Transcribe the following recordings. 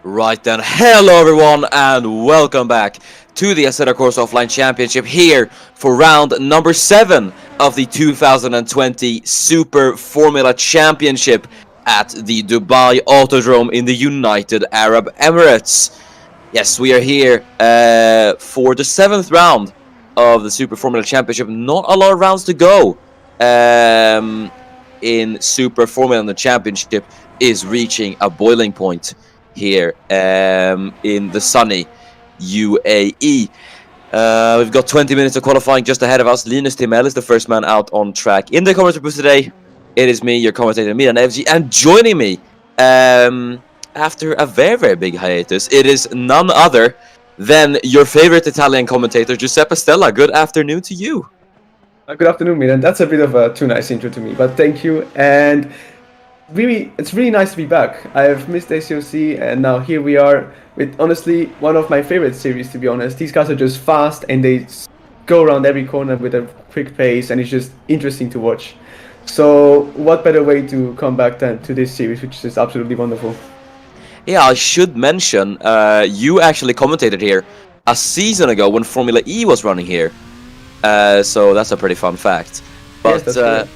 Right then, hello everyone and welcome back to the Assetto Corsa Offline Championship here for round number 7 of the 2020 Super Formula Championship at the Dubai Autodrome in the United Arab Emirates. Yes, we are here for the 7th round of the Super Formula Championship. Not a lot of rounds to go in Super Formula, and the championship is reaching a boiling point here in the sunny UAE. We've got 20 minutes of qualifying just ahead of us. Linus Timell is the first man out on track. In the commentary booth today, it is me, your commentator Milan FG, and joining me after a very, very big hiatus, it is none other than your favorite Italian commentator, Giuseppe Stella. Good afternoon to you. Good afternoon, Milan. That's a bit of a too nice intro to me, but thank you. And really, it's really nice to be back. I've missed ACOC, and now here we are with, honestly, one of my favorite series, to be honest. These guys are just fast, and they go around every corner with a quick pace, and it's just interesting to watch. So what better way to come back than to this series, which is absolutely wonderful. Yeah, I should mention, you actually commentated here a season ago when Formula E was running here. So that's a pretty fun fact. But Yes,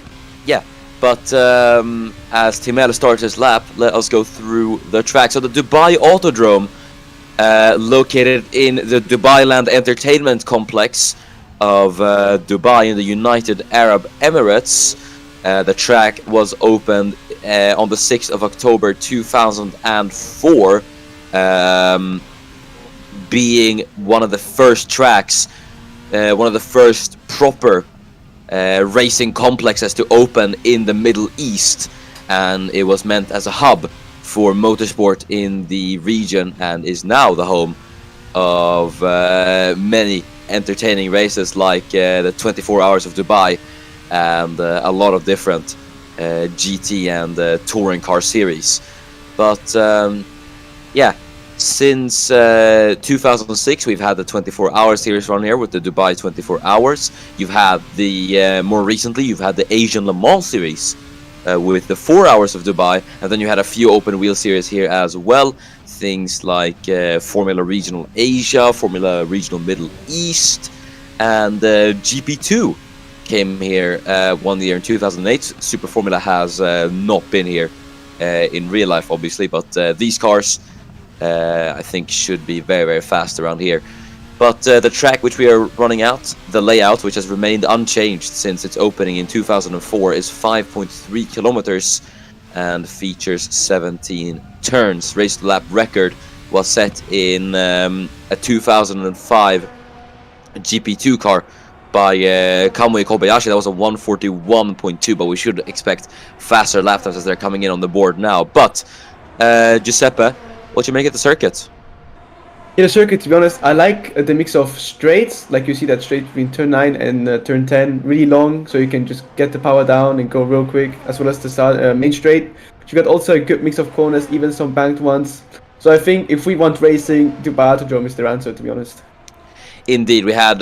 yeah, but as Timel starts his lap, let us go through the track. So the Dubai Autodrome, located in the Dubai Land Entertainment Complex of Dubai in the United Arab Emirates. The track was opened on the 6th of October 2004, being one of the first tracks, one of the first proper racing complexes to open in the Middle East, and it was meant as a hub for motorsport in the region, and is now the home of many entertaining races like the 24 Hours of Dubai and a lot of different GT and touring car series. But yeah, since 2006 we've had the 24-hour series run here with the Dubai 24 Hours. You've had the more recently you've had the Asian Le Mans series with the 4 Hours of Dubai, and then you had a few open wheel series here as well, things like Formula Regional Asia, Formula Regional Middle East, and GP2 came here 1 year in 2008. Super Formula has not been here in real life, obviously, but these cars I think should be very, very fast around here. But the track which we are running out, the layout, which has remained unchanged since its opening in 2004, is 5.3 kilometers and features 17 turns. Race to lap record was set in a 2005 GP2 car by Kamui Kobayashi. That was a 141.2, but we should expect faster lap times as they're coming in on the board now. But Giuseppe, what you make at the circuit? In the circuit, to be honest, I like the mix of straights. Like you see that straight between turn 9 and turn 10, really long, so you can just get the power down and go real quick, as well as the main straight. But you got also a good mix of corners, even some banked ones. So I think if we want racing, Dubai Autodrome is their answer, to be honest. Indeed, we had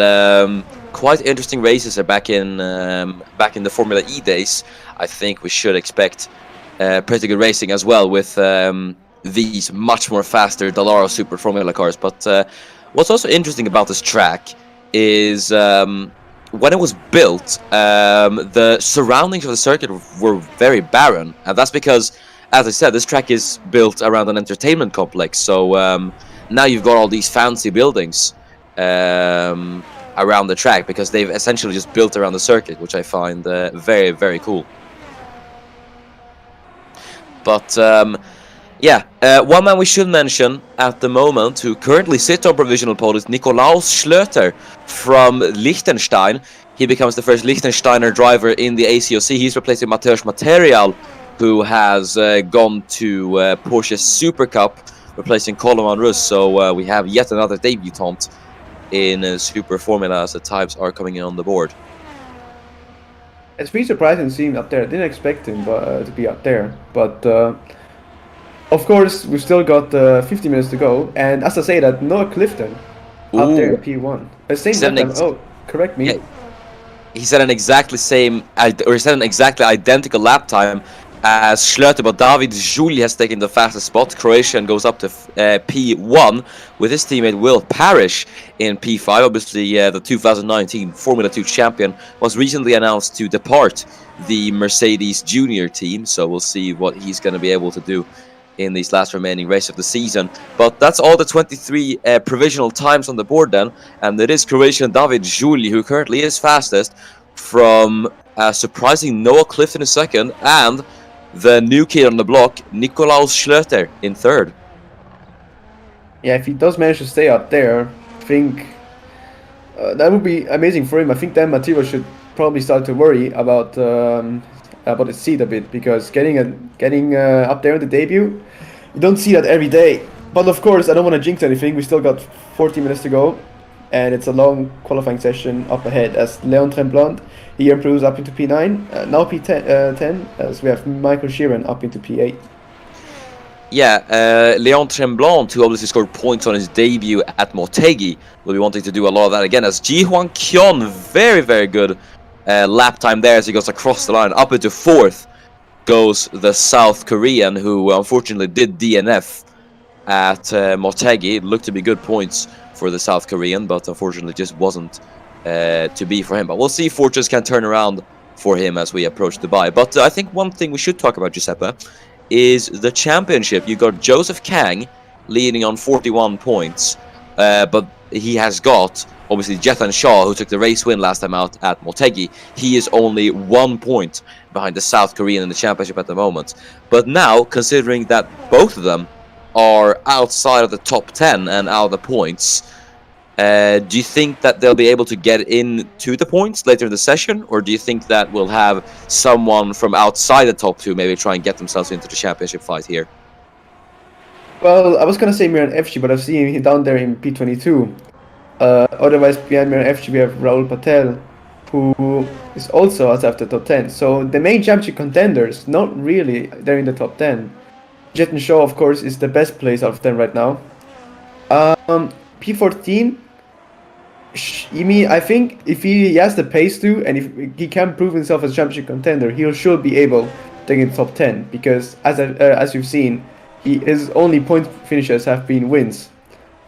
quite interesting races back in the Formula E days. I think we should expect pretty good racing as well with these much more faster Dallara Super Formula cars. But what's also interesting about this track is when it was built, the surroundings of the circuit were very barren, and that's because, as I said, this track is built around an entertainment complex. So now you've got all these fancy buildings around the track because they've essentially just built around the circuit, which I find very, very cool. But yeah, one man we should mention at the moment who currently sits on provisional pole is Nikolaus Schlöter from Liechtenstein. He becomes the first Liechtensteiner driver in the ACOC. He's replacing Mateusz Material, who has gone to Porsche Super Cup, replacing Coleman Rus. So we have yet another debutant in Super Formula as the types are coming in on the board. It's pretty surprising seeing him up there. I didn't expect him to be up there, but of course we've still got 50 minutes to go. And as I say that, Noah Clifton up there in P1. Same lap time. Oh, correct me. Yeah. He set an exactly identical lap time as Schlöter, but David Juli has taken the fastest spot. Croatian goes up to P1 with his teammate Will Parrish in P5. Obviously, the 2019 Formula 2 champion was recently announced to depart the Mercedes Junior team, so we'll see what he's going to be able to do in these last remaining races of the season. But that's all the 23 provisional times on the board then, and it is Croatian David Juli who currently is fastest, from surprising Noah Clifton in second, and the new kid on the block, Nikolaus Schlöter, in third. Yeah, if he does manage to stay out there, I think that would be amazing for him. I think then Matteo should probably start to worry about his seat a bit, because getting up there in the debut, you don't see that every day. But of course, I don't want to jinx anything. We still got 40 minutes to go, and it's a long qualifying session up ahead. As Leon Tremblant, he improves up into P9, now P10, as we have Michael Sheeran up into P8. Yeah, Leon Tremblant, who obviously scored points on his debut at Motegi, will be wanting to do a lot of that again, as Ji Hwan Kyon, very, very good lap time there as he goes across the line. Up into fourth goes the South Korean, who unfortunately did DNF at Motegi. It looked to be good points for the South Korean, but unfortunately just wasn't to be for him. But we'll see if Fortress can turn around for him as we approach Dubai. But I think one thing we should talk about, Giuseppe, is the championship. You got Joseph Kang leading on 41 points, but he has got, obviously, Jethan Shaw, who took the race win last time out at Motegi. He is only 1 point behind the South Korean in the championship at the moment. But now, considering that both of them are outside of the top 10 and out of the points, do you think that they'll be able to get into the points later in the session, or do you think that we'll have someone from outside the top 2 maybe try and get themselves into the championship fight here? Well, I was gonna say Miran FG, but I've seen him down there in P22. Otherwise, behind Miran FG, we have Raul Patel, who is also outside the top 10. So the main championship contenders, not really, they're in the top 10. Jethan Shaw, of course, is the best place out of them right now. P14, I think if he has the pace to, and if he can prove himself as a championship contender, he should be able to get in the top 10. Because as you've seen, his only point finishes have been wins.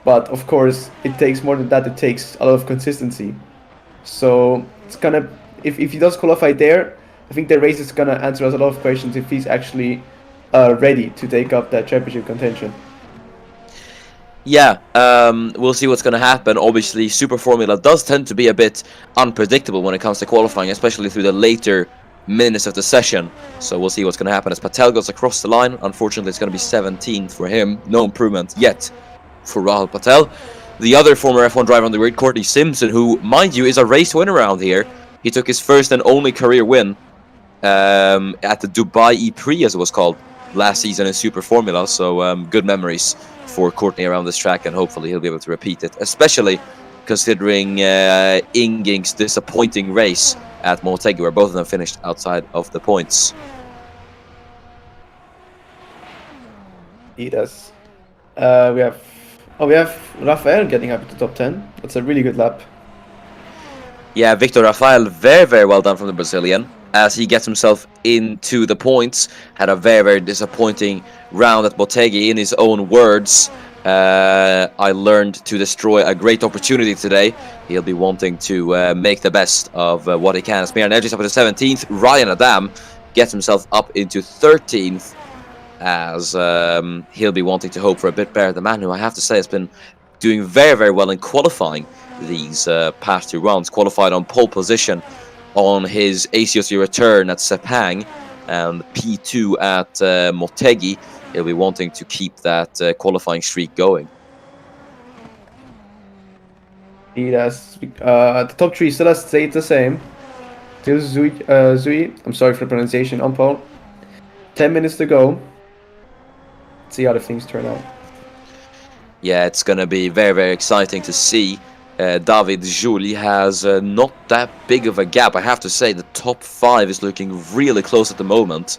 But of course, it takes more than that. It takes a lot of consistency. So it's gonna, if he does qualify there, I think the race is gonna answer us a lot of questions if he's actually ready to take up that championship contention. Yeah, we'll see what's going to happen. Obviously, Super Formula does tend to be a bit unpredictable when it comes to qualifying, especially through the later minutes of the session. So we'll see what's going to happen as Patel goes across the line. Unfortunately, it's going to be 17th for him. No improvement yet for Rahul Patel. The other former F1 driver on the grid, Courtney Simpson, who, mind you, is a race winner around here. He took his first and only career win at the Dubai E-Prix, as it was called, last season in Super Formula. So good memories for Courtney around this track, and hopefully he'll be able to repeat it, especially considering Inging's disappointing race at Motegi, where both of them finished outside of the points. He does. We have Rafael getting up to the top 10. That's a really good lap. Yeah, Victor Rafael, very, very well done from the Brazilian, as he gets himself into the points. Had a very, very disappointing round at Motegi. In his own words, I learned to destroy a great opportunity today. He'll be wanting to make the best of what he can. Smiran Edges up to 17th. Ryan Adam gets himself up into 13th, as he'll be wanting to hope for a bit better. The man who I have to say has been doing very, very well in qualifying these past 2 rounds. Qualified on pole position on his ACOC return at Sepang, and P2 at Motegi. He'll be wanting to keep that qualifying streak going. He does. The top 3 still has stayed the same. Still Zui, I'm sorry for the pronunciation, on pole. 10 minutes to go. Let's see how the things turn out. Yeah, it's going to be very, very exciting to see. David Juli has not that big of a gap. I have to say the top 5 is looking really close at the moment,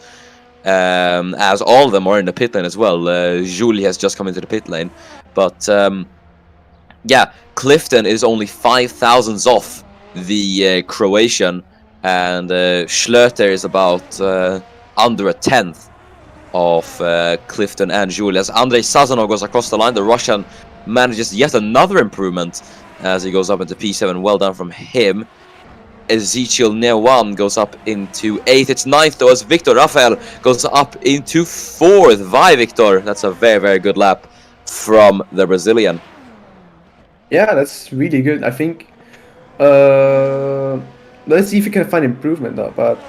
as all of them are in the pit lane as well. Juli has just come into the pit lane, but yeah, Clifton is only 5 thousandths off the Croatian, and Schlöter is about under a tenth of Clifton and Julie. As Andrei Sazonov goes across the line, the Russian manages yet another improvement as he goes up into P7. Well done from him. Ezekiel Newan goes up into 8th. It's 9th though, as Victor Rafael goes up into 4th. Vai, Victor. That's a very, very good lap from the Brazilian. Yeah, that's really good. I think. Let's see if we can find improvement though. But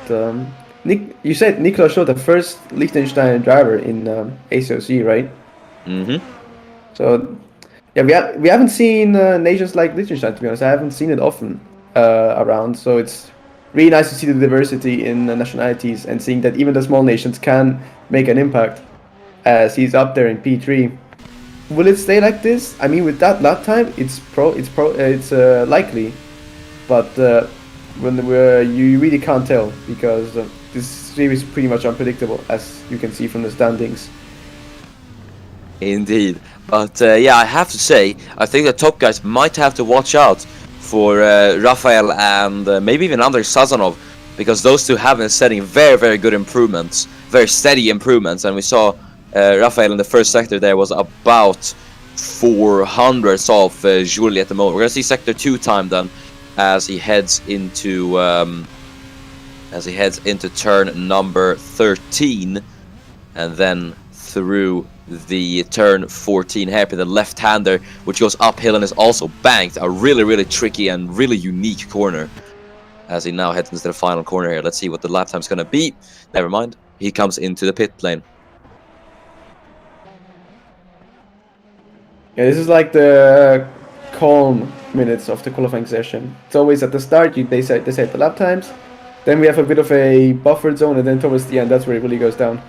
Nick, you said Nicolas Shaw, the first Liechtenstein driver in ACOC, right? Mm-hmm. So yeah, we haven't seen nations like Liechtenstein, to be honest. I haven't seen it often around. So it's really nice to see the diversity in nationalities and seeing that even the small nations can make an impact. As he's up there in P3. Will it stay like this? I mean, with that lap time, it's likely, but you really can't tell because this series is pretty much unpredictable, as you can see from the standings. Indeed, but yeah, I have to say, I think the top guys might have to watch out for Rafael and maybe even Andrei Sazonov, because those two have been setting very, very good improvements, very steady improvements, and we saw Rafael in the first sector there was about 400ths of Julie at the moment. We're going to see sector 2 time then as he heads into turn number 13 and then through the turn 14 hairpin, the left-hander, which goes uphill and is also banked. A really, really tricky and really unique corner as he now heads into the final corner here. Let's see what the lap time's going to be. Never mind. He comes into the pit lane. Yeah, this is like the calm minutes of the qualifying session. It's always at the start, they set the lap times, then we have a bit of a buffered zone, and then towards the end, that's where it really goes down.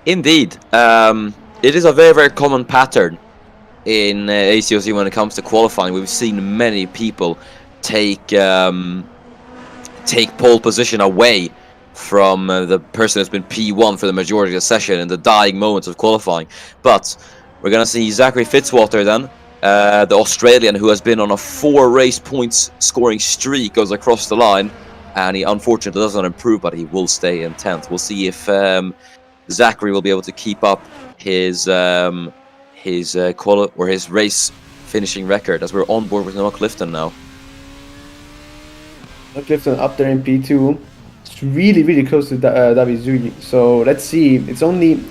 Indeed. It is a very, very common pattern in ACOC when it comes to qualifying. We've seen many people take pole position away from the person who's been P1 for the majority of the session in the dying moments of qualifying. But we're going to see Zachary Fitzwater then, the Australian who has been on a 4 race points scoring streak, goes across the line, and he unfortunately doesn't improve, but he will stay in 10th. We'll see if Zachary will be able to keep up his race finishing record, as we're on board with Noah Clifton now. Noah Clifton up there in P2. It's really, really close to David Zuli. So let's see. It's only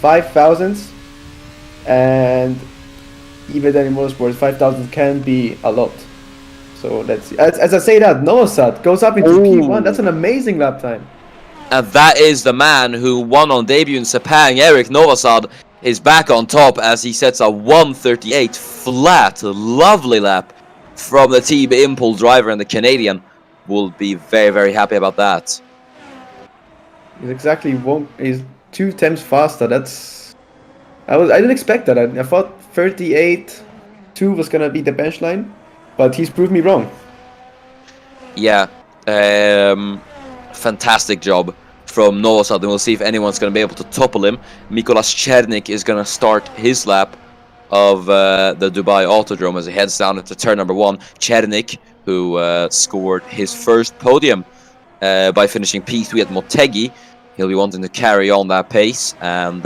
5,000s. And even then in motorsports, 5,000 can be a lot. So let's see. As I say that, Novosad goes up into P1. That's an amazing lap time. And that is the man who won on debut in Sepang. Eric Novosad is back on top as he sets a 1:38 flat. Lovely lap from the Team Impul driver, and the Canadian will be very, very happy about that. He's 2 times faster. I didn't expect that. I thought 38.2 was gonna be the bench line, but he's proved me wrong. Yeah, fantastic job from Novosad, and we'll see if anyone's gonna be able to topple him. Mikolas Chernik is gonna start his lap of the Dubai Autodrome as he heads down into turn number 1. Chernik, who scored his first podium by finishing P3 at Motegi, he'll be wanting to carry on that pace and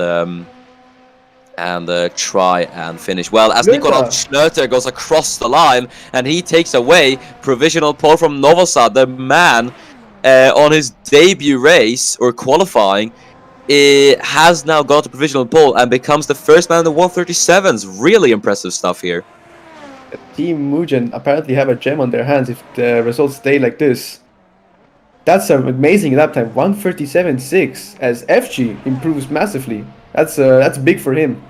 try and finish well as Nikolaj Schlöter goes across the line, and he takes away provisional pole from Novosad. The man on his debut race or qualifying has now got a provisional pole and becomes the first man in the 137s. Really impressive stuff here. Team Mugen apparently have a gem on their hands if the results stay like this. That's an amazing lap time, 1:37.6, as FG improves massively. That's big for him.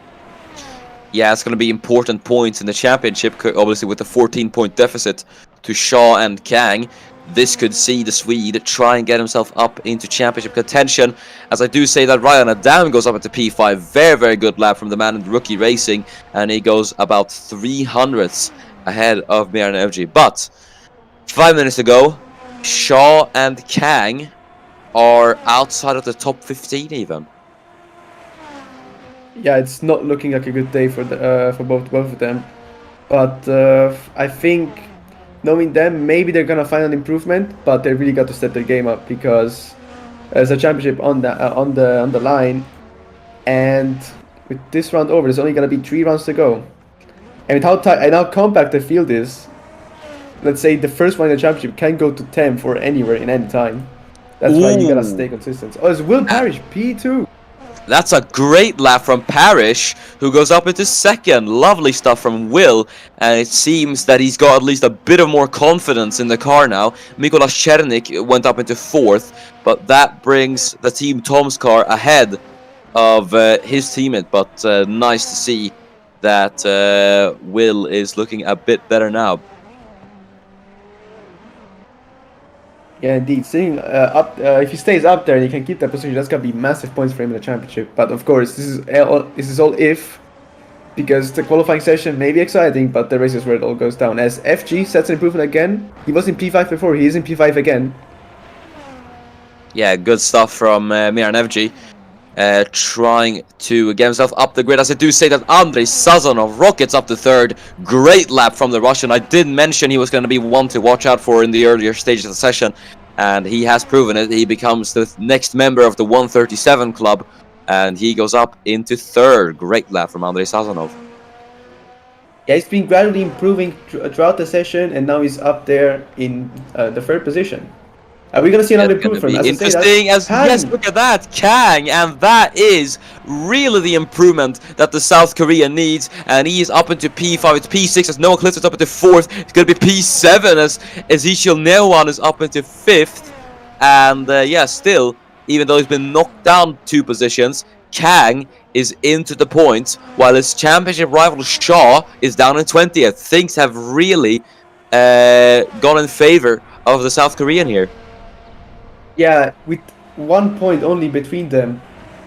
Yeah, it's going to be important points in the championship, obviously with the 14-point deficit to Shaw and Kang. This could see the Swede try and get himself up into championship contention. As I do say that, Ryan Adam goes up into P5. Very, very good lap from the man in rookie racing, and he goes about 300ths ahead of Miran FG. But 5 minutes ago, Shaw and Kang are outside of the top 15 even. Yeah, it's not looking like a good day for both of them. But I think, knowing them, maybe they're gonna find an improvement. But they really got to step their game up because as a championship on the line. And with this round over, there's only gonna be 3 rounds to go. And with how tight and how compact the field is, let's say the first one in the championship can go to 10th or anywhere in any time. That's why you gotta Ooh. stay consistent. Oh, it's Will Parrish, P2. That's a great lap from Parrish, who goes up into second. Lovely stuff from Will, and it seems that he's got at least a bit of more confidence in the car now. Mikolas Chernik went up into fourth, but that brings the Team Tom's car ahead of his teammate. But nice to see that Will is looking a bit better now. Yeah, indeed. Seeing if he stays up there and he can keep that position, that's gonna be massive points for him in the championship. But of course, this is all if, because the qualifying session may be exciting, but the race is where it all goes down. As FG sets an improvement again, he was in P5 before, he is in P5 again. Yeah, good stuff from Miran FG. Trying to get himself up the grid. As I do say that Andrei Sazonov rockets up to third. Great lap from the Russian. I did mention he was going to be one to watch out for in the earlier stages of the session, and he has proven it. He becomes the next member of the 137 club, and he goes up into third. Great lap from Andrei Sazonov. Yeah, he's been gradually improving throughout the session, and now he's up there in the third position. We're gonna see another improvement from interesting as yes, look at that, Kang, and that is really the improvement that the South Korea needs, and he is up into P5, it's P6 as Noah Cliff is up into 4th, it's gonna be P7 as Ezekiel Newan is up into 5th, and yeah, still, even though he's been knocked down 2 positions, Kang is into the points, while his championship rival Shaw is down in 20th. Things have really gone in favor of the South Korean here. Yeah, with 1 point only between them,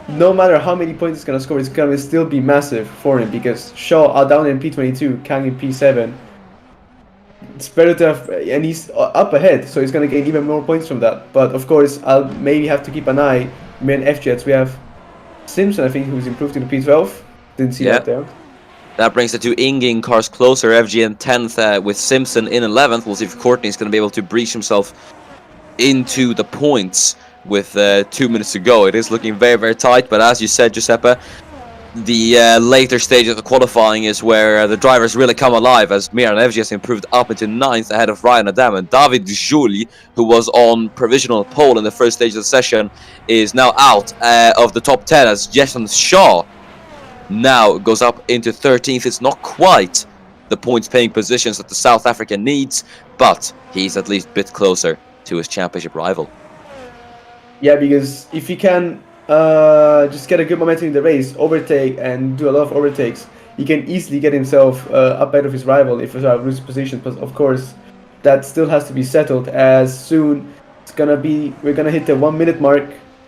no matter how many points he's gonna score, it's gonna still be massive for him because Shaw are down in P22, Kang in P7. It's better to have, and he's up ahead, so he's gonna gain even more points from that. But of course, I'll maybe have to keep an eye. Me and FJets, we have Simpson, I think, who's improved in the P12. Didn't see that there. That brings the 2 Inging cars closer. FG in 10th with Simpson in 11th. We'll see if Courtney's going to be able to breach himself into the points with 2 minutes to go. It is looking very, very tight, but as you said, Giuseppe, the later stage of the qualifying is where the drivers really come alive, as Miran FG has improved up into 9th ahead of Ryan Adam, and David Jouli, who was on provisional pole in the first stage of the session, is now out of the top 10 as Jason Shaw now goes up into 13th. It's not quite the points paying positions that the South African needs, but he's at least a bit closer to his championship rival. Yeah, because if he can just get a good momentum in the race, overtake and do a lot of overtakes, he can easily get himself up ahead of his rival if his rival loses position. But of course, that still has to be settled as soon we're gonna hit the 1 minute mark,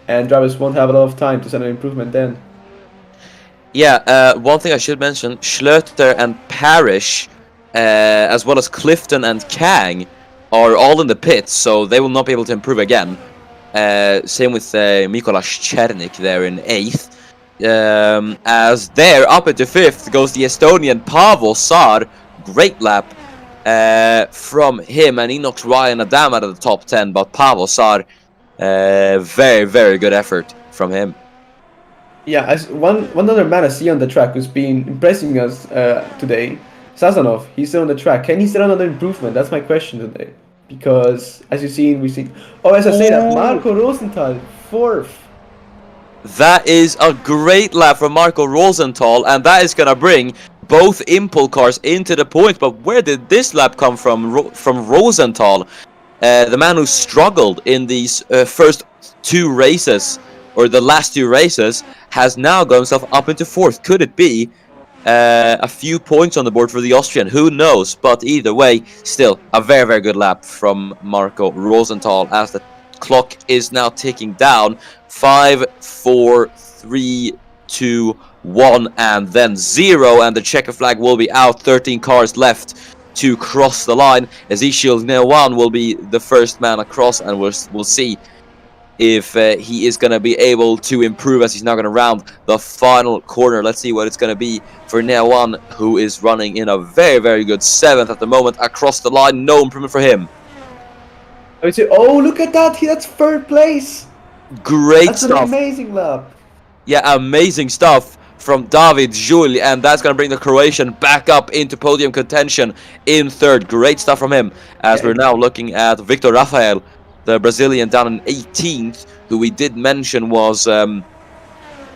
and drivers won't have a lot of time to set an improvement then. Yeah, one thing I should mention, Schlöter and Parrish, as well as Clifton and Kang, are all in the pits, so they will not be able to improve again. Same with Mikolas Chernik there in 8th. As there, up into 5th, goes the Estonian Pavel Sar. Great lap from him, and he knocks Ryan Adam out of the top 10, but Pavel Sar, very, very good effort from him. Yeah, as one other man I see on the track who's been impressing us today, Sazonov. He's still on the track. Can he still another improvement? That's my question today. Because as you've seen, we see. Oh, as I say that, Marco Rosenthal, 4th. That is a great lap from Marco Rosenthal, and that is gonna bring both Impul cars into the points. But where did this lap come from? From Rosenthal, the man who struggled in these first 2 races, or the last 2 races, has now got himself up into 4th. Could it be a few points on the board for the Austrian? Who knows? But either way, still a very, very good lap from Marco Rosenthal as the clock is now ticking down. 5, 4, 3, 2, 1, and then 0, and the checker flag will be out. 13 cars left to cross the line. Ezekiel Newan will be the first man across, and we'll see if he is going to be able to improve as he's now going to round the final corner. Let's see what it's going to be for Newan, who is running in a very, very good 7th at the moment across the line. No improvement for him. I would say, oh, look at that! That's 3rd place! Great That's an stuff. amazing lap. Yeah, amazing stuff from David Jul, and that's going to bring the Croatian back up into podium contention in third. Great stuff from him, as Yeah, we're now looking at Victor Rafael, the Brazilian, down in 18th, who we did mention was on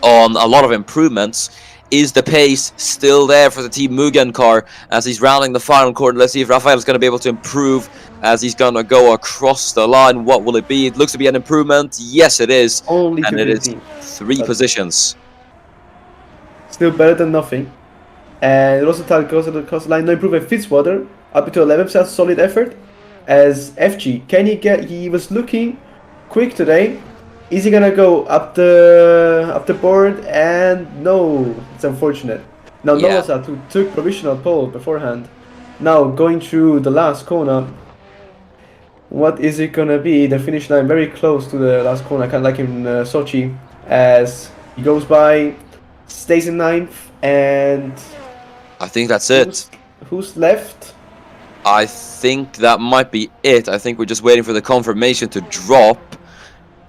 a lot of improvements. Is the pace still there for the Team Mugen car as he's rounding the final corner? Let's see if Rafael is going to be able to improve as he's going to go across the line. What will it be? It looks to be an improvement. Yes, it is. only And it is 215. 3 positions. Still better than nothing. And Rosenthal goes to the line, no improvement. Fitzwater up to 11%, solid effort. As FG, can he get? He was looking quick today. Is he gonna go up the board? And no, it's unfortunate. Now Yeah. Novosad, who took provisional pole beforehand, now going through the last corner. What is it gonna be? The finish line very close to the last corner, kind of like in Sochi, as he goes by, stays in ninth, and I think that's it. who's left? I think that might be it. I think we're just waiting for the confirmation to drop.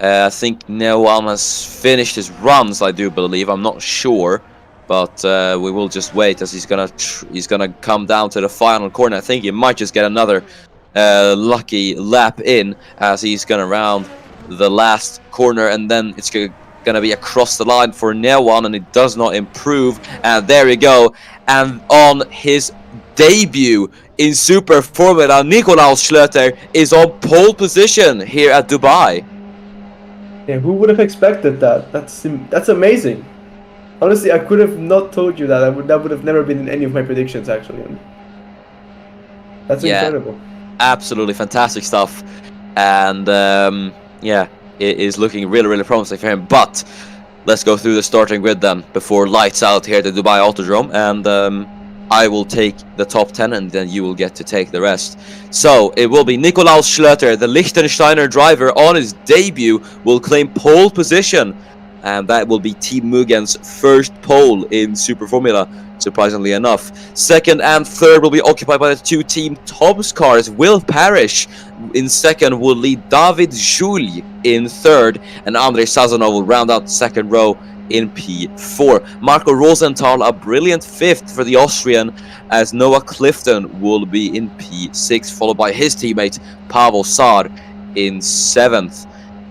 I think no one has finished his runs, I do believe. I'm not sure, but we will just wait as he's gonna come down to the final corner. I think he might just get another lucky lap in as he's gonna round the last corner, and then it's gonna be across the line for no one, and it does not improve. And there we go. And on his debut in Super Formula, Nikolaus Schlöter is on pole position here at Dubai. Yeah, who would have expected that? That's amazing. Honestly, I could have not told you that. That would have never been in any of my predictions, actually. That's incredible. Absolutely fantastic stuff, and yeah, it is looking really, really promising for him. But let's go through the starting grid then before lights out here at the Dubai Autodrome, and I will take the top 10 and then you will get to take the rest. So it will be Nikolaus Schlöter, the Liechtensteiner driver, on his debut will claim pole position, and that will be Team Mugen's first pole in Super Formula, surprisingly enough. Second and third will be occupied by the two Team Tom's cars. Will Parrish in second will lead David Jul in third, and Andrei Sazonov will round out the second row in P4. Marco Rosenthal a brilliant fifth for the Austrian, as Noah Clifton will be in P6, followed by his teammate Pavel Sar in seventh.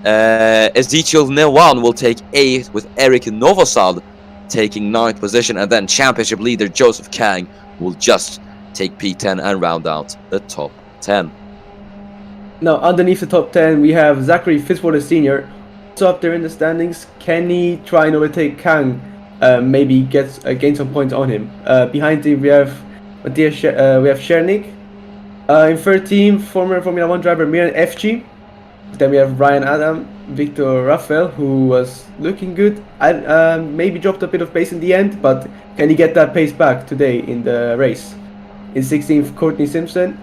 Ezekiel Newan will take 8th, with Eric Novosad taking 9th position, and then championship leader Joseph Kang will just take P10 and round out the top 10. Now, underneath the top 10, we have Zachary Fitzwater Sr. So up there in the standings. Can he try and overtake Kang? Maybe gain some points on him. Behind him, we have Shernik. In third team, former Formula 1 driver Miran FG. Then we have Ryan Adam, Victor Rafael, who was looking good. Maybe dropped a bit of pace in the end, but can he get that pace back today in the race? In 16th, Courtney Simpson.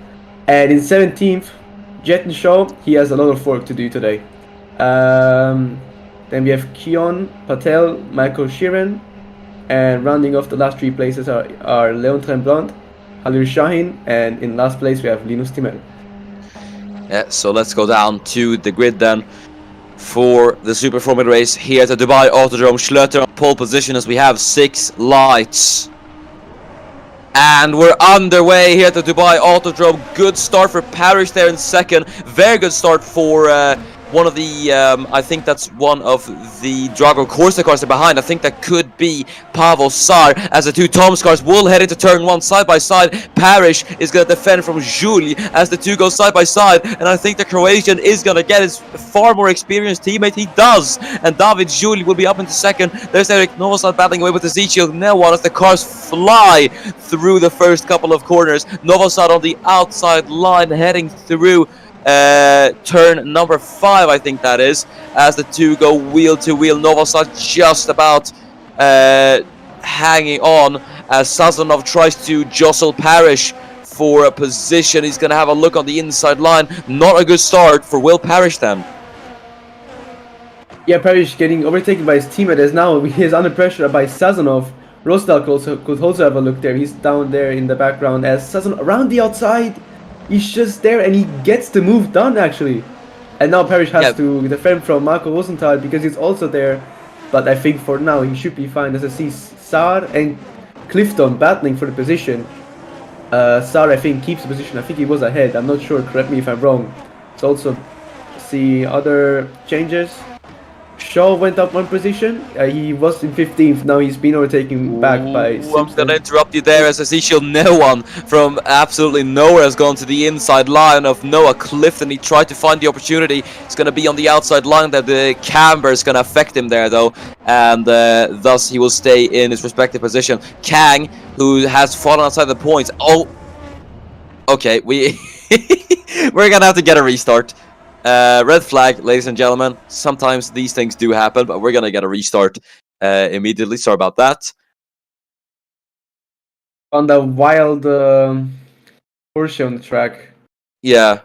And in 17th, Jeton Shaw. He has a lot of work to do today. Then we have Kion Patel, Michael Sheeran. And rounding off the last 3 places are Leon Tremblant, Halil Shahin, and in last place we have Linus Timel. Yeah, so let's go down to the grid then for the Super Formula race here at the Dubai Autodrome. Schlöter on pole position as we have 6 lights. And we're underway here at the Dubai Autodrome. Good start for Parrish there in second. Very good start for one of the, I think that's one of the Drago Corsa cars behind. I think that could be Pavel Sar, as the two Tom's cars will head into turn 1 side by side. Parrish is going to defend from Juli as the two go side by side, and I think the Croatian is going to get his far more experienced teammate. He does, and David Juli will be up into second. There's Eric Novosad battling away with Ezekiel Newan as the cars fly through the first couple of corners. Novosad on the outside line heading through turn number 5, I think that is, as the two go wheel to wheel. Novosad just about hanging on as Sazonov tries to jostle Parrish for a position. He's going to have a look on the inside line. Not a good start for Will Parrish then. Yeah, Parrish getting overtaken by his teammate as now he is under pressure by Sazonov. Rosdal could also have a look there. He's down there in the background as Sazonov around the outside. He's just there and he gets the move done actually. And now Parrish has Yeah. to defend from Marco Rosenthal because he's also there. But I think for now he should be fine. As I see Saar and Clifton battling for the position. Saar, I think, keeps the position. I think he was ahead. I'm not sure. Correct me if I'm wrong. Let's also see other changes. Shaw went up one position. He was in 15th. Now he's been overtaken back by Ooh, Simpson. I'm gonna interrupt you there as I see no one from absolutely nowhere has gone to the inside line of Noah Clifton. He tried to find the opportunity. It's gonna be on the outside line that the camber is gonna affect him there though, and thus he will stay in his respective position. Kang, who has fallen outside the points. Oh, okay, we're gonna have to get a restart. Red flag, ladies and gentlemen. Sometimes these things do happen, but we're gonna get a restart immediately. Sorry about that. On the wild Porsche on the track. Yeah.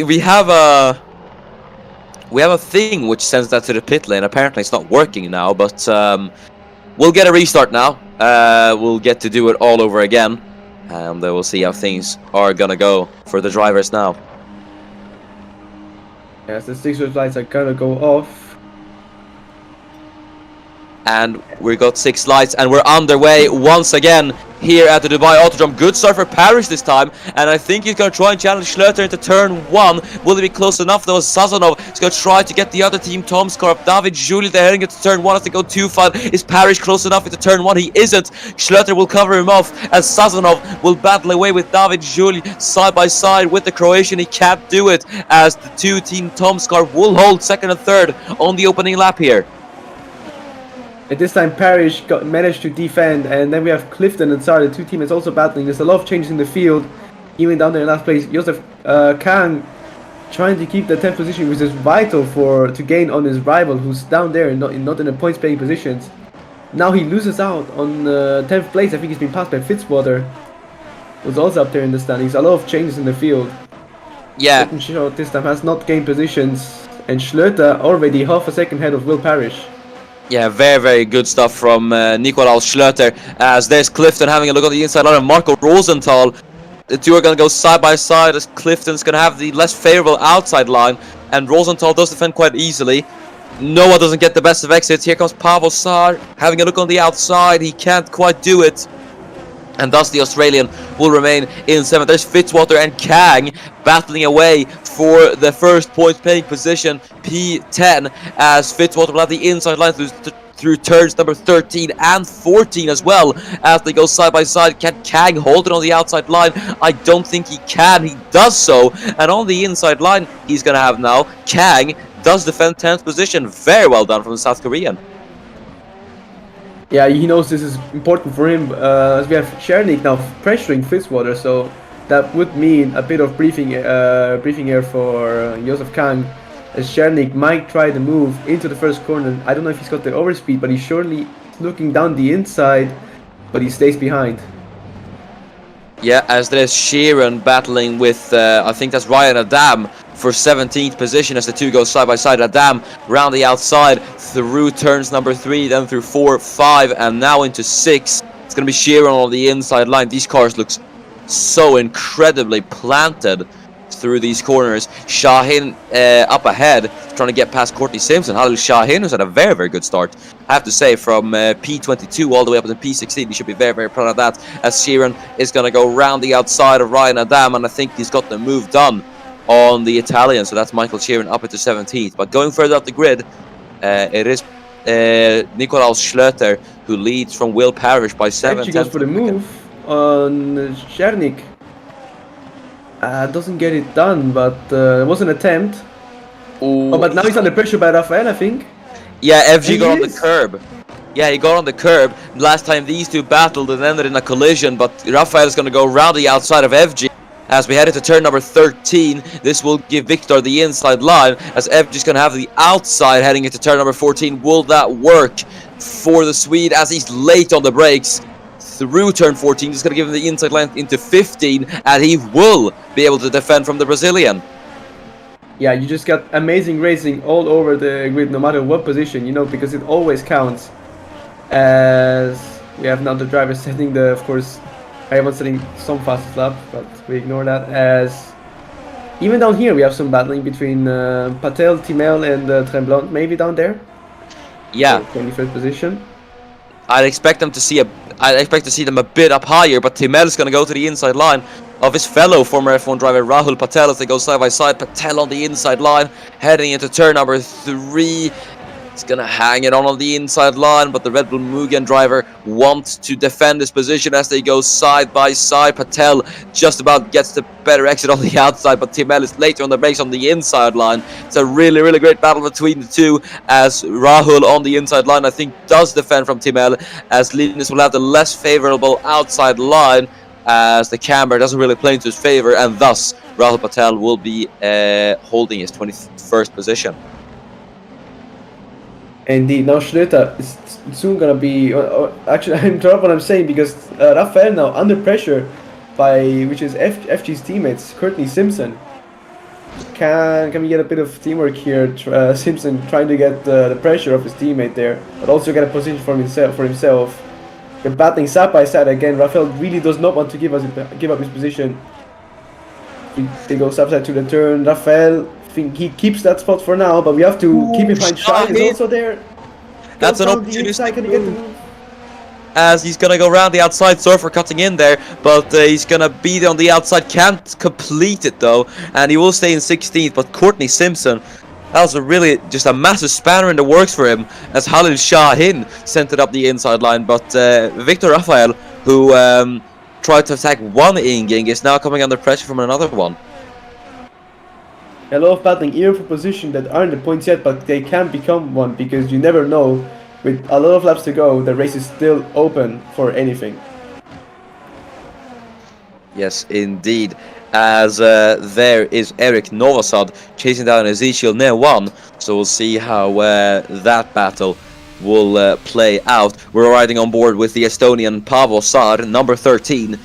We have a thing which sends that to the pit lane. Apparently, it's not working now, but we'll get a restart now. We'll get to do it all over again. And we'll see how things are gonna go for the drivers now. Yes, the 6 red lights are gonna go off. And we got 6 lights, and we're underway once again here at the Dubai Autodrome. Good start for Parrish this time, and I think he's going to try and challenge Schlöter into turn 1. Will he be close enough though? Sazonov is going to try to get the other team, Tom Scarp, David Julie, they're heading into turn 1 as they go 2-5. Is Parrish close enough into turn 1? He isn't. Schlöter will cover him off as Sazonov will battle away with David Julie side by side with the Croatian. He can't do it as the 2 team Tom Scarp will hold second and third on the opening lap here. At this time, Parrish managed to defend, and then we have Clifton and Saar, the 2 teammates also battling. There's a lot of changes in the field, even down there in last place. Josef Kang trying to keep the 10th position, which is vital to gain on his rival, who's down there and not in the points-paying positions. Now he loses out on 10th place. I think he's been passed by Fitzwater, who's also up there in the standings. A lot of changes in the field. Yeah. Short this time has not gained positions, and Schlöter already half a second ahead of Will Parrish. Yeah, very, very good stuff from Nikolaus Schlöter, as there's Clifton having a look on the inside line of Marco Rosenthal. The 2 are going to go side by side as Clifton's going to have the less favorable outside line, and Rosenthal does defend quite easily. Noah doesn't get the best of exits. Here comes Pavel Saar having a look on the outside. He can't quite do it. And thus the Australian will remain in 7th. There's Fitzwater and Kang battling away for the first point-paying position, P10, as Fitzwater will have the inside line through turns number 13 and 14 as well, as they go side by side. Can Kang hold it on the outside line? I don't think he can. He does so, and on the inside line he's going to have now. Kang does defend 10th position. Very well done from the South Korean. Yeah, he knows this is important for him, as we have Chernik now pressuring Fitzwater, so that would mean a bit of briefing air for Josef Kang, as Chernik might try to move into the first corner. I don't know if he's got the overspeed, but he's surely looking down the inside, but he stays behind. Yeah, as there's Sheeran battling with, I think that's Ryan Adam for 17th position as the 2 go side by side. Adam round the outside through turns number 3, then through 4, 5, and now into 6. It's going to be Sheeran on the inside line. These cars look so incredibly planted through these corners. Shahin up ahead, trying to get past Courtney Simpson. Halil Shahin, who's had a very, very good start. I have to say, from P22 all the way up to P16, he should be very, very proud of that, as Sheeran is going to go round the outside of Ryan Adam, and I think he's got the move done on the Italian, so that's Michael Sheeran up into 17th. But going further up the grid, it is Nikolaus Schlöter who leads from Will Parrish by 7 Actually goes for the move on Chernik. Doesn't get it done, but it was an attempt. Ooh. Oh, but now he's under pressure by Rafael, I think. Yeah, FG got on the curb. Yeah, he got on the curb. Last time these 2 battled and ended in a collision, but Rafael is going to go round the outside of FG. As we head into turn number 13, this will give Victor the inside line, as FG is going to have the outside heading into turn number 14. Will that work for the Swede, as he's late on the brakes? Through turn 14, he's going to give him the inside line into 15, and he will be able to defend from the Brazilian. Yeah, you just got amazing racing all over the grid, no matter what position, you know, because it always counts. As we have now the driver setting the, of course, I was setting some fast lap, but we ignore that. As even down here, we have some battling between Patel, Timel, and Tremblant. Maybe down there Yeah, for 21st position. I'd expect them to see I'd expect to see them a bit up higher, but Timel is going to go to the inside line of his fellow former F1 driver Rahul Patel as they go side by side. Patel on the inside line, heading into turn number 3. He's going to hang it on the inside line, but the Red Bull Mugen driver wants to defend his position as they go side by side. Patel just about gets the better exit on the outside, but Timel is later on the brakes on the inside line. It's a really, really great battle between the two, as Rahul on the inside line, I think, does defend from Timel, as Linus will have the less favorable outside line, as the camber doesn't really play into his favor, and thus Rahul Patel will be holding his 21st position. Indeed, now Schlöter is soon gonna be. Actually, I'm dropping what I'm saying because Rafael now under pressure by which is FG's teammates, Courtney Simpson. Can we get a bit of teamwork here? Simpson trying to get the pressure of his teammate there, but also get a position for himself. They're battling side by side again. Rafael really does not want to give up his position. They go side by side to the turn. Rafael. He keeps that spot for now, but we have to keep in mind Shine is also there. That's an opportunity as he's gonna go around the outside. Surfer cutting in there, but he's gonna be on the outside, can't complete it though, and he will stay in 16th. But Courtney Simpson, that was really just a massive spanner in the works for him, as Halil Shahin sent it up the inside line. But Victor Rafael, who tried to attack one Inging, is now coming under pressure from another one. A lot of battling even for positions that aren't the points yet, but they can become one because you never know. With a lot of laps to go, the race is still open for anything. Yes, indeed. As there is Eric Novosad chasing down Ezekiel Newan, so we'll see how that battle will play out. We're riding on board with the Estonian Paavo Saar, number 13.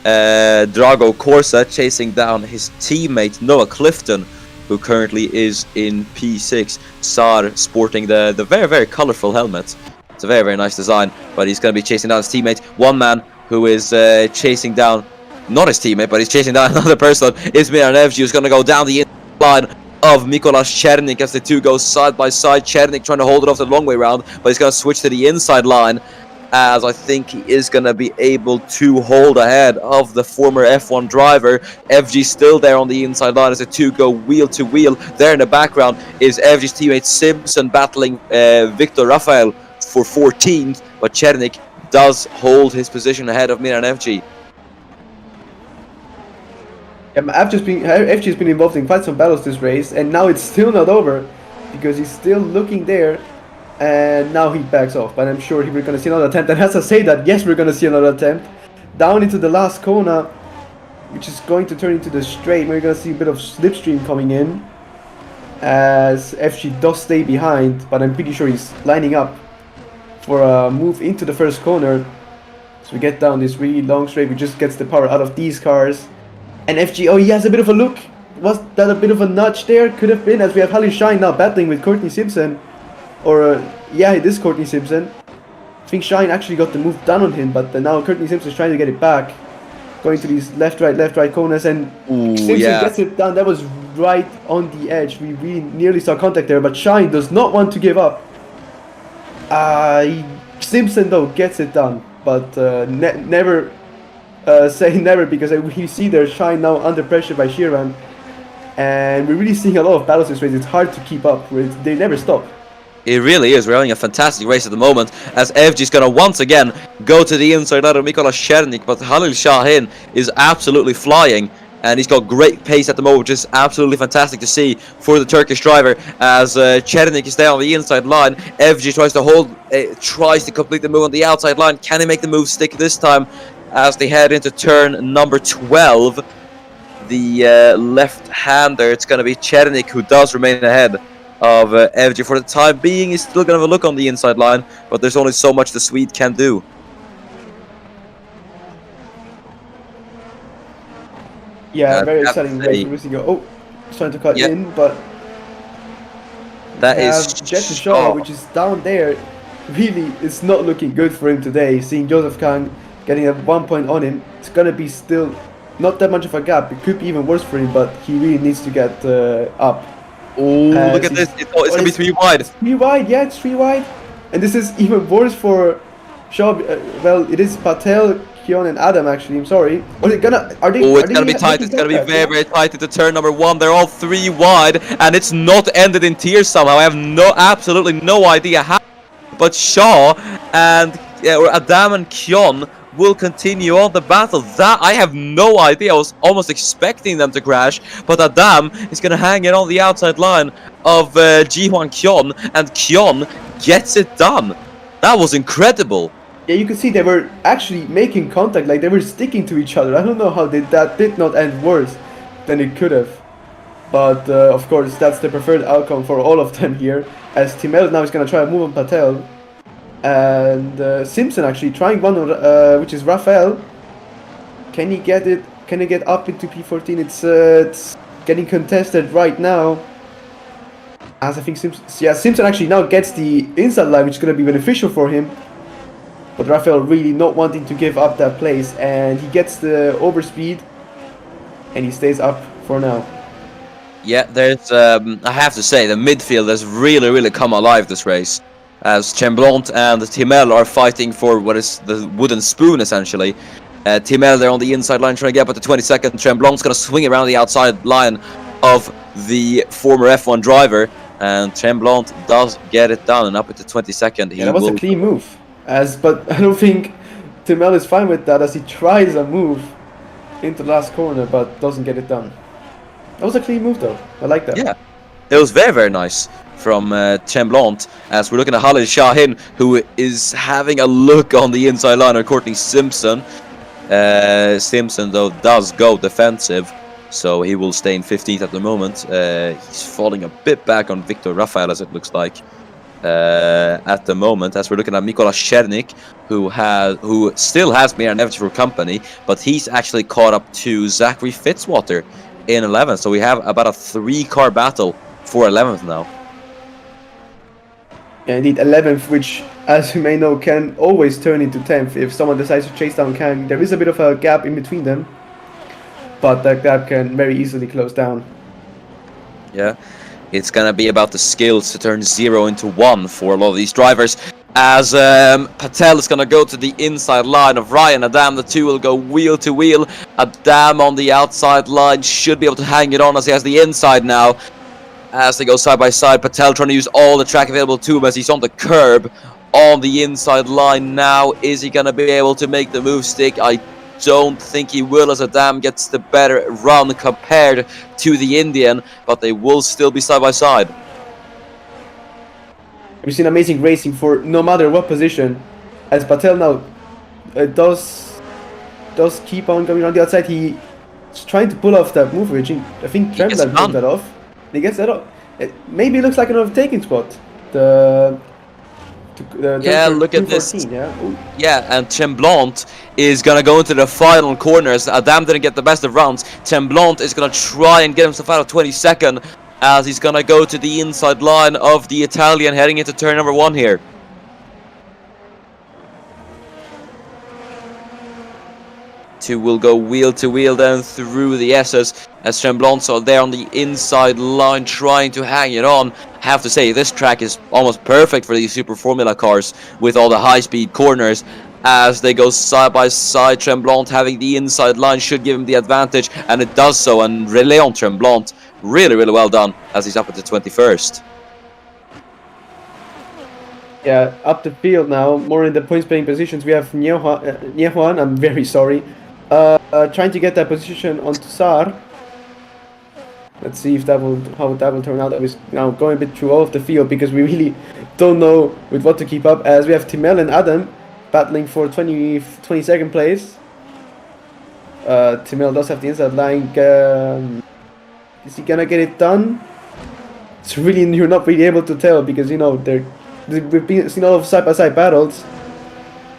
Drago Corsa chasing down his teammate Noah Clifton, who currently is in P6. Saar sporting the very, very colorful helmet. It's a very, very nice design, but he's going to be chasing down his teammate. One man who is chasing down, not his teammate, but he's chasing down another person, is Miran Evji, who's going to go down the line of Mikolas Chernik as the two go side by side. Chernik trying to hold it off the long way round, but he's going to switch to the inside line, as I think he is going to be able to hold ahead of the former F1 driver. FG still there on the inside line as the two go wheel to wheel. There in the background is FG's teammate Simpson battling Victor Rafael for 14th, but Chernik does hold his position ahead of Miran FG. Yeah, FG's been involved in quite some battles this race, and now it's still not over because he's still looking there. And now he backs off, but I'm sure we're going to see another attempt. And as I say that, yes, we're going to see another attempt. Down into the last corner, which is going to turn into the straight. We're going to see a bit of slipstream coming in, as FG does stay behind, but I'm pretty sure he's lining up for a move into the first corner. So we get down this really long straight, which just gets the power out of these cars. And FG, oh, he has a bit of a look. Was that a bit of a nudge there? Could have been, as we have Halil Shine now battling with Courtney Simpson. Or, yeah, it is Courtney Simpson. I think Shine actually got the move done on him, but now Courtney Simpson's trying to get it back. Going to these left, right corners, and Simpson gets it done. That was right on the edge. We really nearly saw contact there, but Shine does not want to give up. Simpson, though, gets it done, but never say never, because we see there Shine now under pressure by Sheeran. And we're really seeing a lot of battles this race. It's hard to keep up with. They never stop. It really is. We're having a fantastic race at the moment, as FG's going to once again go to the inside out of Mikolas Chernik, but Halil Shahin is absolutely flying, and he's got great pace at the moment, which is absolutely fantastic to see for the Turkish driver, as Chernik is there on the inside line. FG tries to complete the move on the outside line. Can he make the move stick this time, as they head into turn number 12? The left-hander, it's going to be Chernik who does remain ahead of FG for the time being. He's still going to have a look on the inside line, but there's only so much the Swede can do. Yeah, very exciting race. Oh, trying to cut in, but that is Jet Shaw, which is down there. Really, it's not looking good for him today. Seeing Joseph Kang getting a 1 point on him. It's gonna be still not that much of a gap. It could be even worse for him, but he really needs to get up. Oh, look at this! It's gonna be 3 wide. It's 3 wide, yeah, it's 3 wide. And this is even worse for Shaw. Well, it is Patel, Kion, and Adam. Actually, I'm sorry. Are they gonna? Are they? Oh, it's are gonna they be tight. making It's gonna be contact? very, very tight into turn number 1. They're all 3 wide, and it's not ended in tears somehow. I have absolutely no idea how. But Shaw and or Adam and Kion will continue on the battle. That I have no idea. I was almost expecting them to crash, but Adam is gonna hang it on the outside line of Ji-hwan Kion, and Kion gets it done. That was incredible. Yeah, you can see they were actually making contact, like they were sticking to each other. I don't know how that did not end worse than it could have. But of course, that's the preferred outcome for all of them here. As Timel now is going to try to move on Patel. And Simpson actually trying one, which is Rafael. Can he get it? Can he get up into P14? It's getting contested right now. As I think Simpson actually now gets the inside line, which is going to be beneficial for him. But Rafael really not wanting to give up that place, and he gets the overspeed, and he stays up for now. Yeah, there's. I have to say, the midfield has really, really come alive this race, as Tremblant and Timel are fighting for what is the wooden spoon essentially. Timel there on the inside line trying to get up to 22nd. Tremblant's gonna swing around the outside line of the former F1 driver, and Tremblant does get it done and up into 22nd. Yeah, that was a clean move. But I don't think Timel is fine with that, as he tries a move into the last corner but doesn't get it done. That was a clean move though. I like that. Yeah, it was very, very nice from Tremblant, as we're looking at Khalid Shahin, who is having a look on the inside line of Courtney Simpson. Simpson though does go defensive, so he will stay in 15th at the moment. He's falling a bit back on Victor Rafael, as it looks like. At the moment, as we're looking at Mikola Chernik, who still has Mira Neves for company, but he's actually caught up to Zachary Fitzwater in 11th. So we have about a 3-car battle for 11th now. Yeah, indeed, 11th, which, as you may know, can always turn into 10th if someone decides to chase down Kang. There is a bit of a gap in between them, but that gap can very easily close down. Yeah. It's going to be about the skills to turn 0 into 1 for a lot of these drivers. As Patel is going to go to the inside line of Ryan. Adam, the two will go wheel to wheel. Adam on the outside line should be able to hang it on as he has the inside now. As they go side by side, Patel trying to use all the track available to him as he's on the curb on the inside line now. Is he going to be able to make the move stick? I don't think he will, as Adam gets the better run compared to the Indian, but they will still be side by side. We've seen amazing racing for no matter what position, as Patel now does keep on going around the outside. He's trying to pull off that move, which I think Tremblant pulled that off. He gets that off. Maybe it looks like an overtaking spot. Yeah, look at this. Yeah, yeah, and Tremblant is going to go into the final corners. Adam didn't get the best of rounds. Tremblant is going to try and get himself out of 22nd, as he's going to go to the inside line of the Italian heading into turn number 1 here. Two will go wheel to wheel down through the S's, as Tremblant are there on the inside line trying to hang it on. I have to say, this track is almost perfect for these Super Formula cars with all the high-speed corners. As they go side by side, Tremblant having the inside line should give him the advantage, and it does so. And Leon Tremblant, really, really well done, as he's up at the 21st. Yeah, up the field now, more in the points-playing positions. We have Niehuan, I'm very sorry, trying to get that position onto Sar. Let's see if how that will turn out. I was now going a bit through all of the field because we really don't know with what to keep up, as we have Timel and Adam battling for 22nd place. Timel does have the inside line. Is he gonna get it done? It's really, you're not really able to tell, because you know we've seen all of side-by-side battles,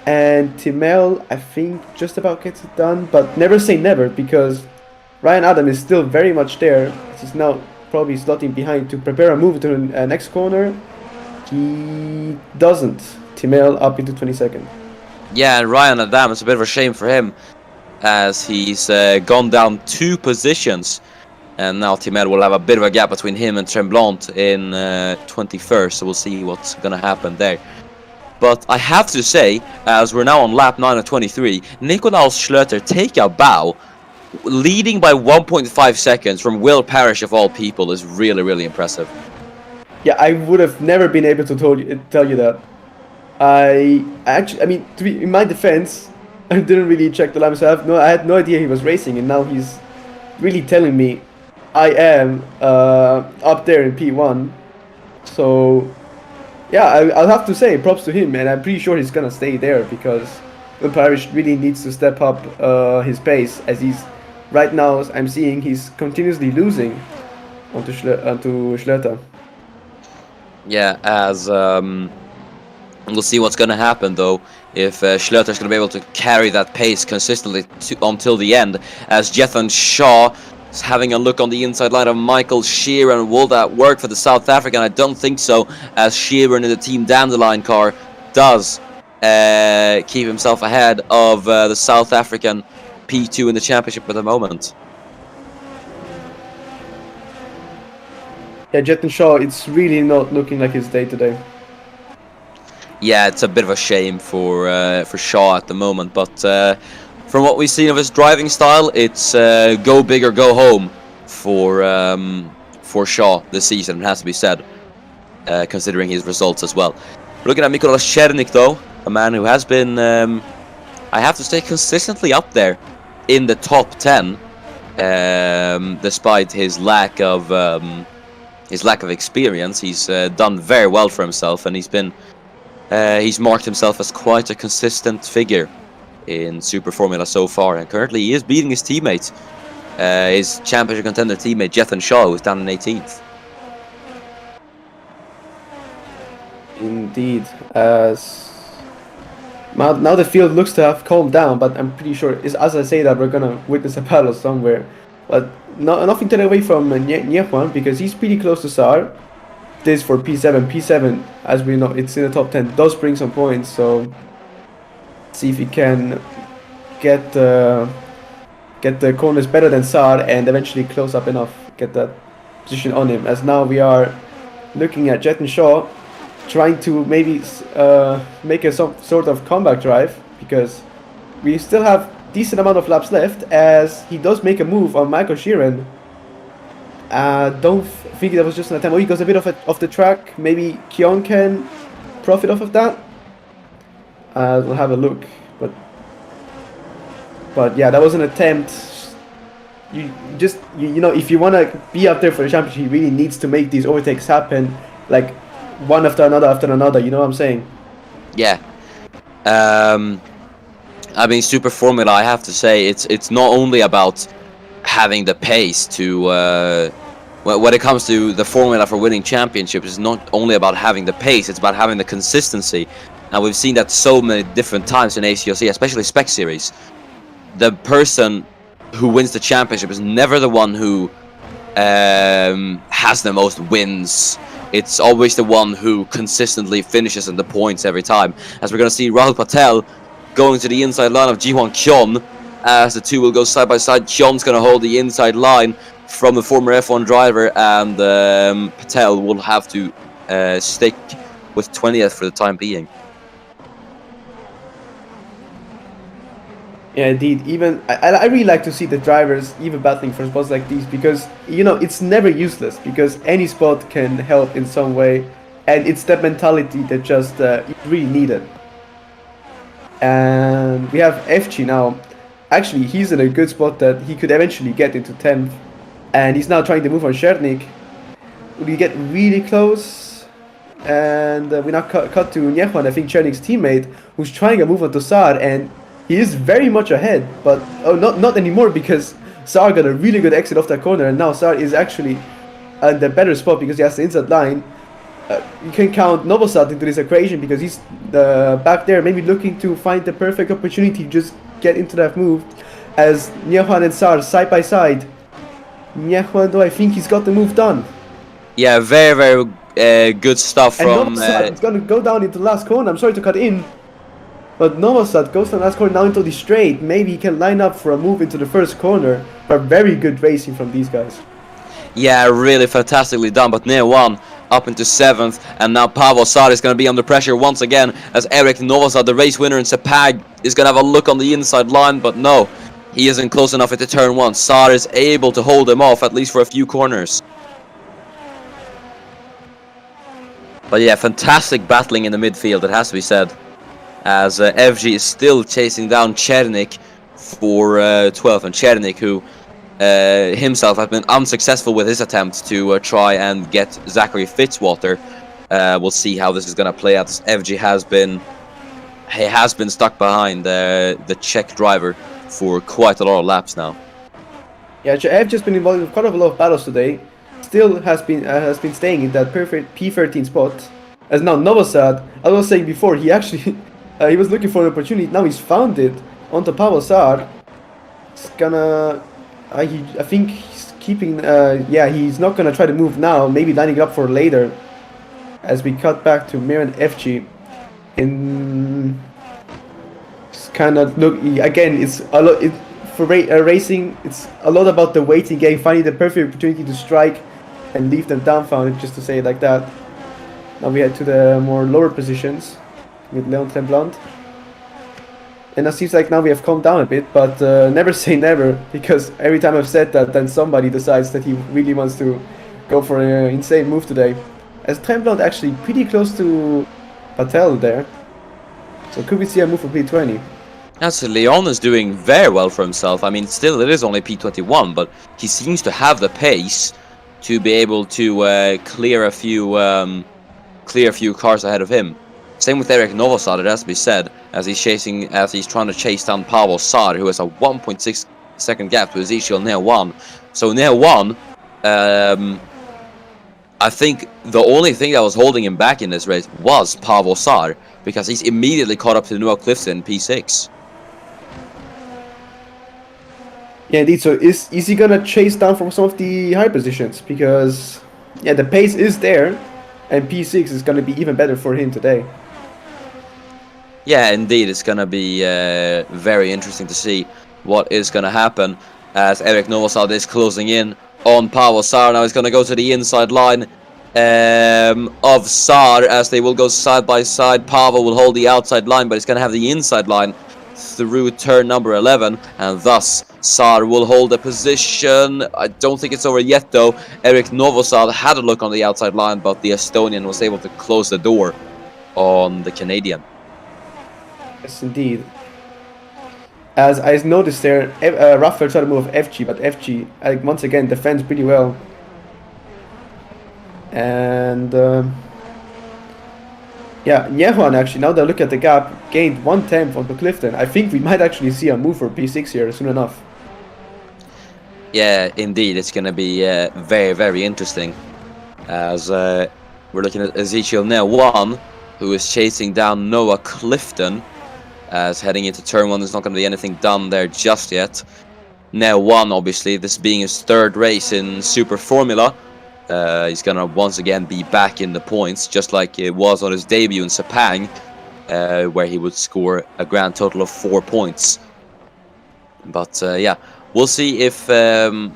and Timel I think just about gets it done, but never say never, because Ryan Adam is still very much there. He's now probably slotting behind to prepare a move to the next corner. He doesn't. Timel up into 22nd. Yeah, and Ryan Adam, it's a bit of a shame for him, as he's gone down 2 positions. And now Timmel will have a bit of a gap between him and Tremblant in 21st, so we'll see what's going to happen there. But I have to say, as we're now on lap 9 of 23, Nikolaus Schlöter take a bow, leading by 1.5 seconds from Will Parrish of all people is really, really impressive. Yeah, I would have never been able to tell you that. I mean, to be in my defense, I didn't really check the lap, so I had no idea he was racing, and now he's really telling me I am up there in P1. So yeah, I'll have to say props to him, and I'm pretty sure he's gonna stay there because Will Parrish really needs to step up his pace, as he's right now. I'm seeing he's continuously losing onto Schlöter. Yeah, as we'll see what's going to happen though, if Schlöter's going to be able to carry that pace consistently until the end, as Jethan Shaw is having a look on the inside line of Michael Sheeran. Will that work for the South African? I don't think so, as Sheeran in the Team Dandelion car does keep himself ahead of the South African P2 in the championship at the moment. Yeah, Jethan Shaw, it's really not looking like his day today. Yeah, it's a bit of a shame for Shaw at the moment, but from what we've seen of his driving style, it's go big or go home for Shaw this season. It has to be said, considering his results as well. Looking at Mikola Czernik though, a man who has been, I have to say, consistently up there in the top 10, despite his lack of experience. He's done very well for himself, and he's marked himself as quite a consistent figure in Super Formula so far, and currently he is beating his teammate, his championship contender teammate Jethan Shaw, who's down in 18th. Indeed, as now the field looks to have calmed down, but I'm pretty sure, as I say that, we're gonna witness a battle somewhere. But nothing to take away from Nyehuan, because he's pretty close to Sar. This for P7. P7, as we know, it's in the top 10, does bring some points, so see if he can get the corners better than Sar and eventually close up enough, get that position on him. As now we are looking at Jethan Shaw trying to maybe make some sort of comeback drive, because we still have decent amount of laps left, as he does make a move on Michael Sheeran. Don't think that was just an attempt. Oh, he goes a bit off the track. Maybe Kion can profit off of that. We'll have a look, but yeah, that was an attempt. You know, if you want to be up there for the championship, he really needs to make these overtakes happen, like one after another. You know what I'm saying? Yeah. I mean, Super Formula, I have to say, it's not only about having the pace to when it comes to the formula for winning championships, it's not only about having the pace, it's about having the consistency. And we've seen that so many different times in ACOC, especially Spec Series. The person who wins the championship is never the one who has the most wins. It's always the one who consistently finishes in the points every time. As we're going to see Rahul Patel going to the inside line of Ji-hwan Kyon, as the two will go side by side. Kyon's going to hold the inside line from the former F1 driver, and Patel will have to stick with 20th for the time being. Yeah, indeed. Even I really like to see the drivers even battling for spots like these, because you know it's never useless, because any spot can help in some way, and it's that mentality that just really needed. And we have FG now. Actually, he's in a good spot that he could eventually get into 10th, and he's now trying to move on Czernik. We get really close, and we now cut to Nyehuan, I think Czernik's teammate, who's trying a move on to Sar, and he is very much ahead, but not anymore, because Sar got a really good exit off that corner, and now Sar is actually at the better spot because he has the inside line. You can count Novosad into this equation, because he's back there, maybe looking to find the perfect opportunity to just get into that move, as Nyehuan and Sar side by side. Nyehuan, though, I think he's got the move done. Yeah, very good stuff and from... Novosad is going to go down into the last corner. I'm sorry to cut in. But Novosad goes to the last corner now into the straight. Maybe he can line up for a move into the first corner. But very good racing from these guys. Yeah, really fantastically done, but near one up into 7th, and now Pavel Sar is going to be under pressure once again as Eric Novosad, the race winner in Sepang, is going to have a look on the inside line, but no, he isn't close enough into turn 1. Sar is able to hold him off, at least for a few corners. But yeah, fantastic battling in the midfield, it has to be said, as FG is still chasing down Chernik for 12th, and Chernik, who himself has been unsuccessful with his attempts to try and get Zachary Fitzwater. We'll see how this is going to play out. FG has been stuck behind the Czech driver for quite a lot of laps now. Yeah, I've just been involved in quite a lot of battles today. Still has been staying in that perfect P13 spot. As now Novosad, I was saying before, he actually he was looking for an opportunity. Now he's found it onto Pavel Sar. It's gonna. I think he's keeping. Yeah, he's not gonna try to move now. Maybe lining it up for later. As we cut back to Mir and FG, in it's kind of look again. It's a lot for racing. It's a lot about the waiting game, finding the perfect opportunity to strike and leave them dumbfounded. Just to say it like that. Now we head to the more lower positions with Leon Tremblant. And it seems like now we have calmed down a bit, but never say never, because every time I've said that, then somebody decides that he really wants to go for an insane move today. As Tremblant actually pretty close to Patel there. So could we see a move for P20? So Leon is doing very well for himself. I mean, still it is only P21, but he seems to have the pace to be able to clear a few cars ahead of him. Same with Eric Novosad, it has to be said, as he's trying to chase down Pavel Sar, who has a 1.6 second gap to Ezekiel Near 1. So Near 1, I think the only thing that was holding him back in this race was Pavel Sar, because he's immediately caught up to Noah Clifton in P6. Yeah, indeed. So is he gonna chase down from some of the high positions? Because yeah, the pace is there, and P6 is gonna be even better for him today. Yeah, indeed, it's gonna be very interesting to see what is gonna happen as Eric Novosad is closing in on Pavel Sar. Now he's gonna go to the inside line of Sar as they will go side by side. Pavel will hold the outside line, but he's gonna have the inside line through turn number 11, and thus Sar will hold a position. I don't think it's over yet though. Eric Novosad had a look on the outside line, but the Estonian was able to close the door on the Canadian. Yes, indeed. As I noticed there, Rafael tried to move FG, but FG once again defends pretty well. And yeah, Nyehuan actually, now that I look at the gap, gained 1/10 onto Clifton. I think we might actually see a move for P6 here soon enough. Yeah, indeed, it's going to be very, very interesting. As we're looking at Ezekiel Near 1, who is chasing down Noah Clifton. As heading into turn 1, there's not going to be anything done there just yet. Near 1, obviously, this being his third race in Super Formula. He's going to once again be back in the points, just like it was on his debut in Sepang, where he would score a grand total of 4 points. But yeah, we'll see if he's going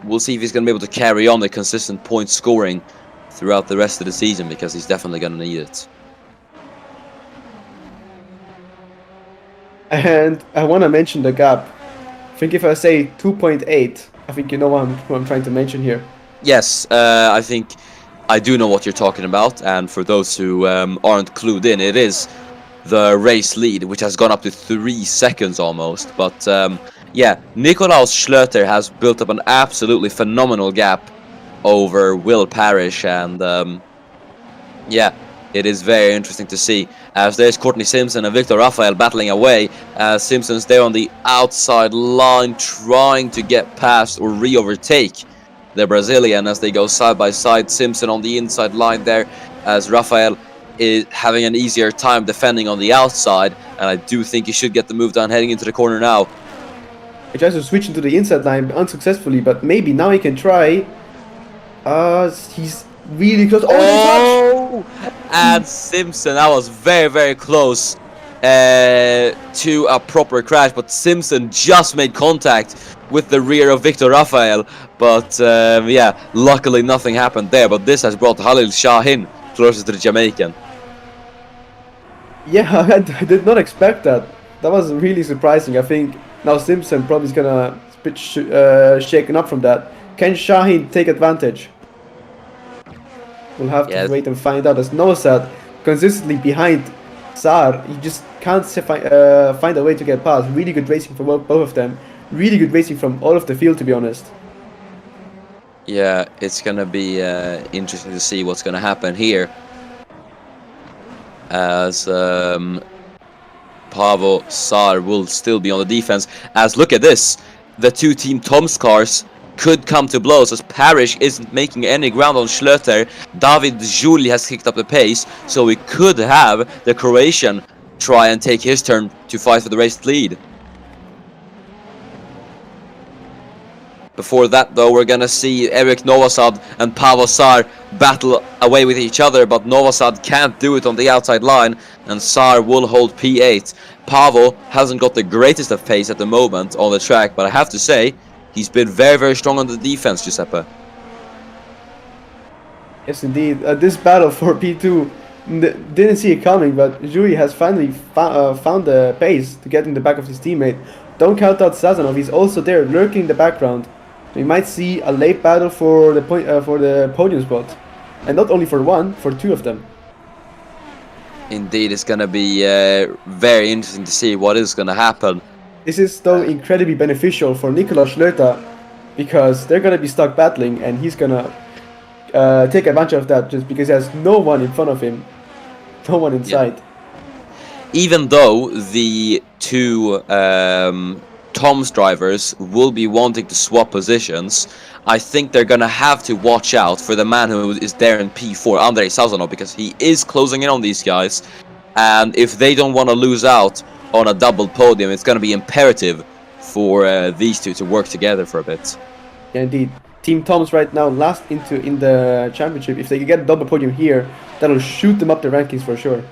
to be able to carry on the consistent point scoring throughout the rest of the season, because he's definitely going to need it. And I want to mention the gap. I think if I say 2.8, I think you know what I'm trying to mention here. Yes, I think I do know what you're talking about, and for those who aren't clued in, it is the race lead, which has gone up to 3 seconds almost. But yeah, Nikolaus Schlöter has built up an absolutely phenomenal gap over Will Parrish, and yeah, it is very interesting to see, as there's Courtney Simpson and Victor Rafael battling away, as Simpson's there on the outside line trying to get past or re-overtake the Brazilian as they go side by side. Simpson on the inside line there, as Rafael is having an easier time defending on the outside, and I do think he should get the move done heading into the corner now. He tries to switch into the inside line unsuccessfully, but maybe now he can try. He's really close. Oh! And Simpson, that was very, very close to a proper crash, but Simpson just made contact with the rear of Victor Rafael. But yeah, luckily nothing happened there. But this has brought Khalil Shahin closer to the Jamaican. Yeah, I did not expect that. That was really surprising. I think now Simpson probably is gonna bit shaken up from that. Can Shahin take advantage? We'll have to wait and find out. As Noah said, consistently behind Saar, he just can't find a way to get past. Really good racing from both of them. Really good racing from all of the field, to be honest. Yeah, it's gonna be interesting to see what's gonna happen here. As Paavo Saar will still be on the defense. As look at this, the two Team Tom's cars could come to blows as Parrish isn't making any ground on Schlöter. David Juli has kicked up the pace, so we could have the Croatian try and take his turn to fight for the race lead. Before that, though, we're gonna see Eric Novosad and Paavo Saar battle away with each other, but Novosad can't do it on the outside line, and Saar will hold P8. Paavo hasn't got the greatest of pace at the moment on the track, but I have to say, he's been very, very strong on the defense, Giuseppe. Yes, indeed. This battle for P2 didn't see it coming, but Juri has finally found the pace to get in the back of his teammate. Don't count out Sazonov, he's also there, lurking in the background. We might see a late battle for the podium spot, and not only for one, for two of them. Indeed, it's gonna be very interesting to see what is gonna happen. This is though incredibly beneficial for Nicolas Schlöter, because they're gonna be stuck battling, and he's gonna take advantage of that just because he has no one in front of him, no one in sight. Even though the two Tom's drivers will be wanting to swap positions, I think they're gonna have to watch out for the man who is there in P4, Andrei Sazonov, because he is closing in on these guys, and if they don't want to lose out on a double podium, it's gonna be imperative for these two to work together for a bit. Yeah, indeed. Team Tom's right now last in the championship. If they can get a double podium here, that'll shoot them up the rankings for sure.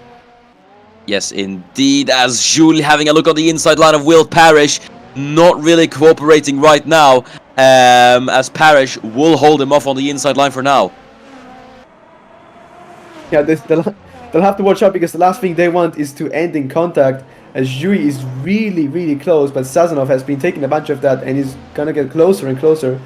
Yes, indeed, as Jules having a look on the inside line of Will Parrish, not really cooperating right now, as Parrish will hold him off on the inside line for now. Yeah, they'll have to watch out, because the last thing they want is to end in contact, as Yuri is really, really close, but Sazonov has been taking advantage of that, and he's gonna get closer and closer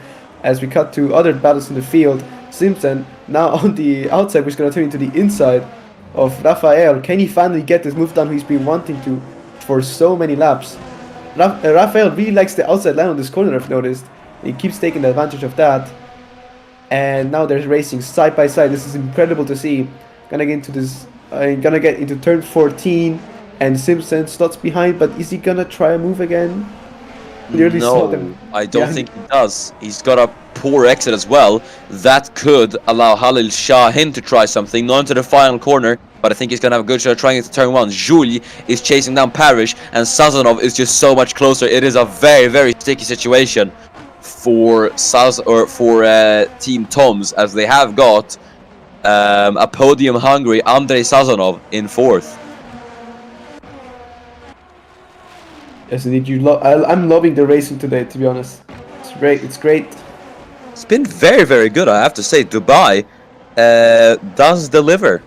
as we cut to other battles in the field. Simpson now on the outside, which is gonna turn into the inside of Rafael. Can he finally get this move done he's been wanting to for so many laps? Rafael really likes the outside line on this corner, I've noticed. He keeps taking advantage of that. And now they're racing side by side. This is incredible to see. Gonna get into turn 14, and Simpson slots behind, but is he gonna try a move again? No, I don't think he does. He's got a poor exit as well. That could allow Khalil Shahin to try something, not into the final corner, but I think he's going to have a good shot at trying into turn 1. Jules is chasing down Parrish, and Sazonov is just so much closer. It is a very, very sticky situation for Team Toms, as they have got a podium-hungry Andrei Sazonov in 4th. Yes, indeed. I'm loving the racing today, to be honest. It's great. It's great. It's been very, very good, I have to say. Dubai does deliver,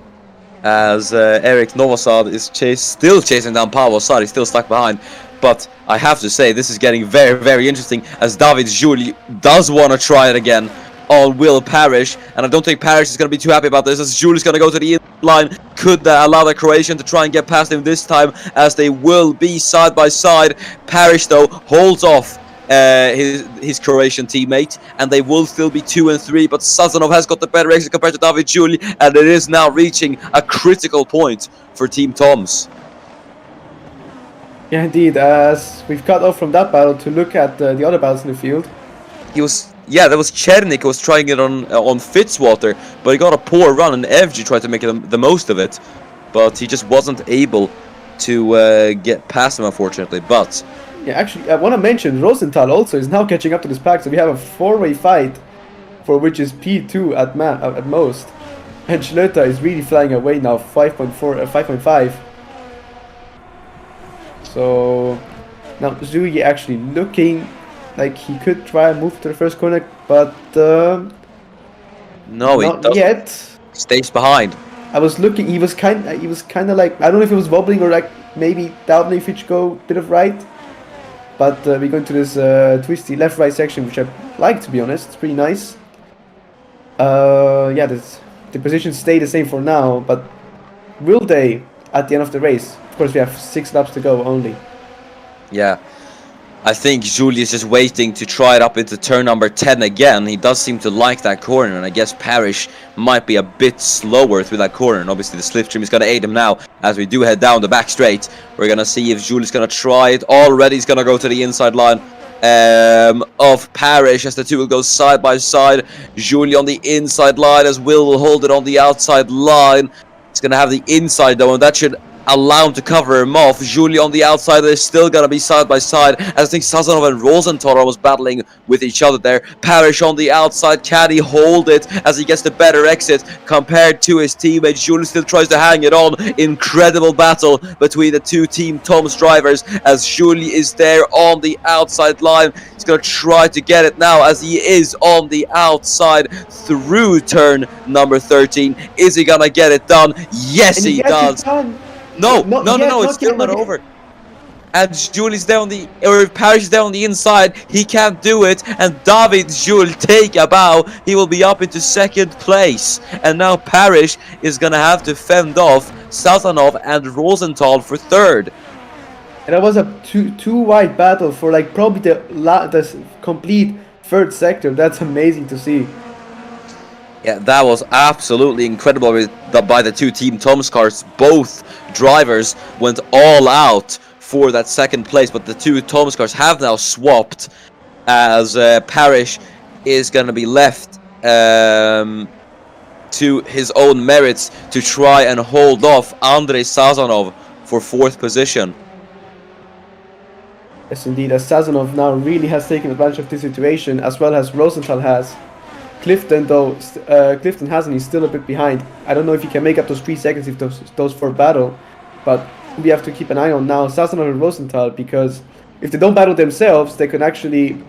as Eric Novosad is still chasing down Paavo Saar. He's still stuck behind. But I have to say, this is getting very, very interesting, as David Juli does want to try it again on Will Parrish, and I don't think Parrish is going to be too happy about this, as Julius going to go to the line. Could allow the Croatian to try and get past him this time, as they will be side by side. Parrish, though, holds off his Croatian teammate, and they will still be 2 and 3, but Sazonov has got the better exit compared to David Juli, and it is now reaching a critical point for Team Toms. Yeah, indeed, as we've cut off from that battle to look at the other battles in the field. There was Chernik who was trying it on Fitzwater, but he got a poor run, and Evgy tried to make the most of it, but he just wasn't able to get past him, unfortunately. But yeah, actually, I want to mention Rosenthal also is now catching up to this pack, so we have a 4-way fight, for which is P2 at most, and Schlöter is really flying away now, 5.5. So now Zhuyi actually looking like he could try and move to the first corner, but No, he not doesn't. yet. Stays behind. I was looking. He was kind of like, I don't know if he was wobbling or like maybe doubting if he should go a bit of right. But we go into this twisty left-right section, which I like, to be honest. It's pretty nice. Yeah, the positions stay the same for now, but will they at the end of the race? Of course, we have 6 laps to go only. Yeah. I think Julie is just waiting to try it up into turn number 10 again. He does seem to like that corner, and I guess Parrish might be a bit slower through that corner. And obviously the slipstream is going to aid him now as we do head down the back straight. We're going to see if Julie's going to try it. Already he's going to go to the inside line of Parrish as the two will go side by side. Julie on the inside line as will hold it on the outside line. He's going to have the inside though, and that should allow him to cover him off. Julie on the outside, they're still gonna be side by side. As I think Sazonov and Rosenthal are almost battling with each other there. Parrish on the outside, can he hold it as he gets the better exit compared to his teammate? Julie still tries to hang it on. Incredible battle between the two Team Tom's drivers as Julie is there on the outside line. He's gonna try to get it now as he is on the outside through turn number 13. Is he gonna get it done? Yes, he does. No, it's still not over. And Julie's there on the, or Parrish is there on the inside. He can't do it. And David Jules take a bow. He will be up into second place. And now Parrish is gonna have to fend off Sazonov and Rosenthal for third. And that was a two wide battle for like probably the complete third sector. That's amazing to see. Yeah, that was absolutely incredible by the two Team Tom's cars. Both drivers went all out for that second place, but the two Tom's cars have now swapped as Parrish is going to be left to his own merits to try and hold off Andrei Sazonov for 4th position. Yes, indeed, as Sazonov now really has taken advantage of this situation, as well as Rosenthal has. Clifton, though, Clifton hasn't. He's still a bit behind. I don't know if he can make up those 3 seconds if those for battle, but we have to keep an eye on now Sazonov and Rosenthal, because if they don't battle themselves, they can actually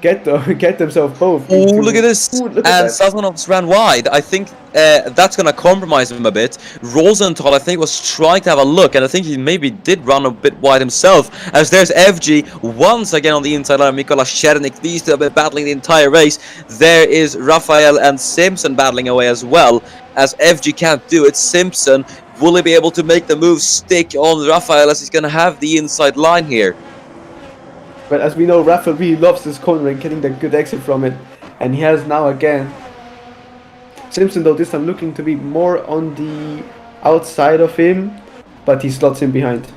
get themselves both. Oh, look at this! Look and Sazonov's ran wide. I think that's going to compromise him a bit. Rosenthal, I think, was trying to have a look, and I think he maybe did run a bit wide himself. As there's FG once again on the inside line. Mikola Chernik, these two have been battling the entire race. There is Raphael and Simpson battling away as well. As FG can't do it, Simpson, will he be able to make the move stick on Raphael as he's going to have the inside line here? But as we know, Raphael really loves this corner and getting the good exit from it. And he has now again. Simpson, though, this time looking to be more on the outside of him, but he slots in behind.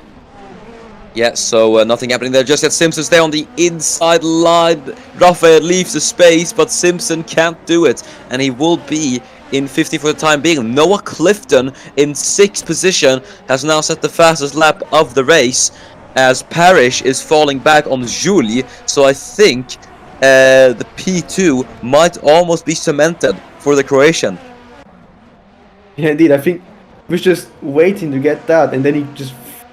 Yeah, so nothing happening there just yet. Simpson's there on the inside line. Raphael leaves the space, but Simpson can't do it. And he will be in 50 for the time being. Noah Clifton in 6th position has now set the fastest lap of the race, as Parrish is falling back on Julie, so I think the P2 might almost be cemented for the Croatian. Yeah, indeed. I think we're just waiting to get that, and then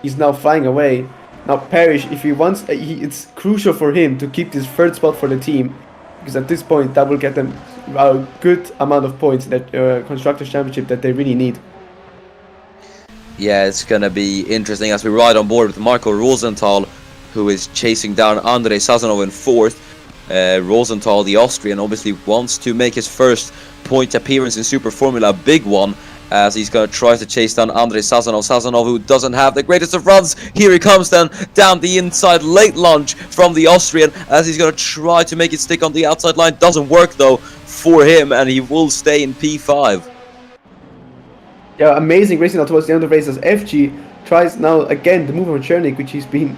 he's now flying away. Now Parrish, if he wants, it's crucial for him to keep this 3rd spot for the team, because at this point that will get them a good amount of points in that Constructors' Championship that they really need. Yeah, it's going to be interesting as we ride on board with Marco Rosenthal, who is chasing down Andrei Sazonov in 4th. Rosenthal, the Austrian, obviously wants to make his first point appearance in Super Formula, a big one, as he's going to try to chase down Andrei Sazonov. Sazonov, who doesn't have the greatest of runs. Here he comes then, down the inside, late lunge from the Austrian, as he's going to try to make it stick on the outside line. Doesn't work, though, for him, and he will stay in P5. Yeah, amazing racing now towards the end of the race as FG tries now again the move on Chernik, which he's been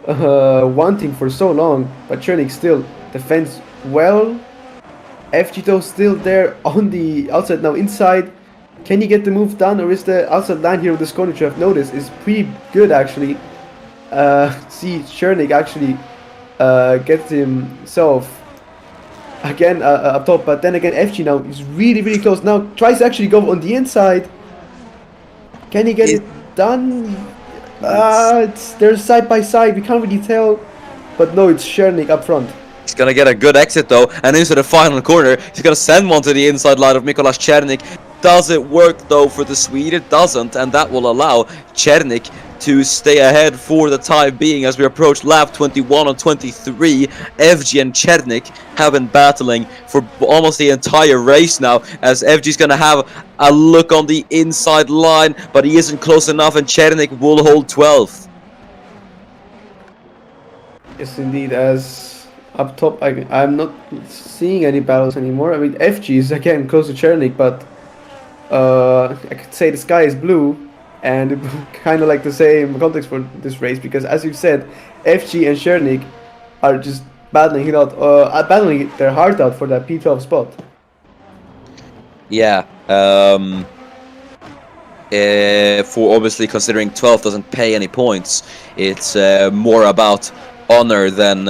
wanting for so long, but Chernik still defends well. FG though still there on the outside now inside. Can he get the move done, or is the outside line here of this corner, which I've noticed is pretty good actually. See Chernik actually gets himself again up top, but then again FG now is really close. Now tries to actually go on the inside. Can he get it done? They're side by side. We can't really tell, but no, it's Chernik up front. He's gonna get a good exit though, and into the final corner. He's gonna send one to the inside line of Mikolas Chernik. Does it work though for the Swede? It doesn't, and that will allow Chernik to stay ahead for the time being as we approach lap 21 and 23. FG and Chernik have been battling for almost the entire race now, as FG's gonna have a look on the inside line, but he isn't close enough, and Chernik will hold 12th. Yes, indeed. As up top, I'm not seeing any battles anymore. I mean, FG is again close to Chernik, but I could say the sky is blue, and kind of like the same context for this race, because as you said, FG and Chernik are just battling it out, battling their heart out for that P12 spot. Yeah. For obviously considering 12 doesn't pay any points, it's more about honor than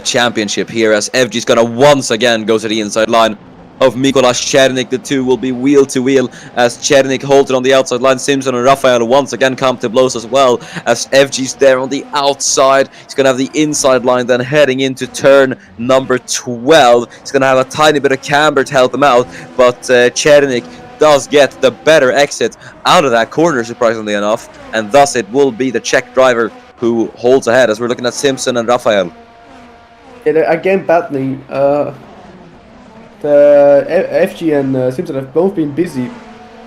championship here, as FG's gonna once again go to the inside line of Mikolas Chernik. The two will be wheel to wheel as Chernik holds it on the outside line. Simpson and Rafael once again come to blows as well, as FG's there on the outside. He's gonna have the inside line then heading into turn number 12. He's gonna have a tiny bit of camber to help him out, but Chernik does get the better exit out of that corner, surprisingly enough, and thus it will be the Czech driver who holds ahead, as we're looking at Simpson and Rafael. Yeah, they're again battling. The FG and Simpson have both been busy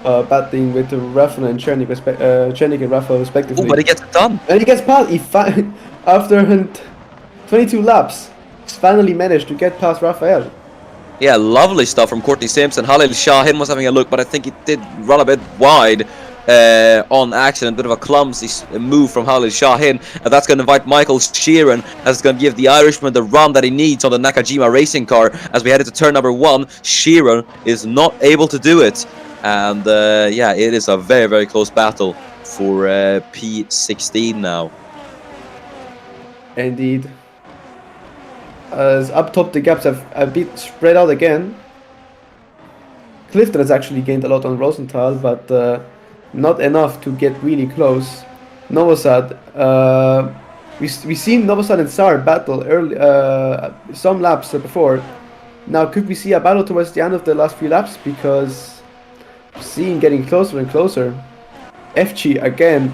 battling with Rafael and Chernik, Chernik and Rafael respectively. Oh, but he gets it done. And he gets past. After 22 laps, he's finally managed to get past Rafael. Yeah, lovely stuff from Courtney Simpson. Halil Shahin was having a look, but I think he did run a bit wide on accident. Bit of a clumsy move from Halil Shahin. And that's going to invite Michael Sheeran, as it's going to give the Irishman the run that he needs on the Nakajima racing car. As we head into turn number 1, Sheeran is not able to do it. And yeah, it is a very, very close battle for P16 now. Indeed. As up top, the gaps have a bit spread out again. Clifton has actually gained a lot on Rosenthal, but not enough to get really close. Novosad, we've seen Novosad and Sar battle early, some laps before. Now, could we see a battle towards the end of the last few laps? Because seeing getting closer and closer. FG again,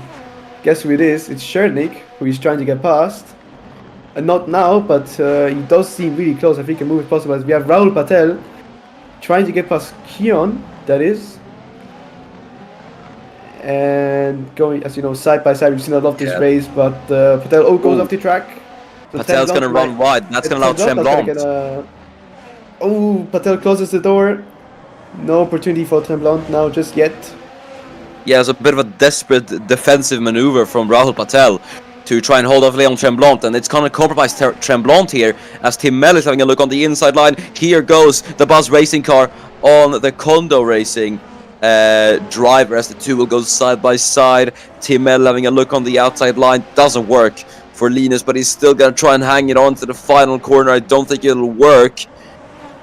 guess who it is? It's Chernik, who is trying to get past. Not now, but he does seem really close. I think a move is possible, as we have Rahul Patel trying to get past Kion, that is. And going, as you know, side by side. We've seen a lot of this race, but Patel goes off the track. So Patel's going to run wide. That's going to allow Tremblant. Oh, Patel closes the door. No opportunity for Tremblant now, just yet. Yeah, it's a bit of a desperate defensive maneuver from Rahul Patel to try and hold off Leon Tremblant, and it's going to compromise Tremblant here, as Tim Mell is having a look on the inside line. Here goes the Buzz racing car on the Kondo Racing driver, as the two will go side by side. Tim Mell having a look on the outside line. Doesn't work for Linus, but he's still going to try and hang it on to the final corner. I don't think it'll work,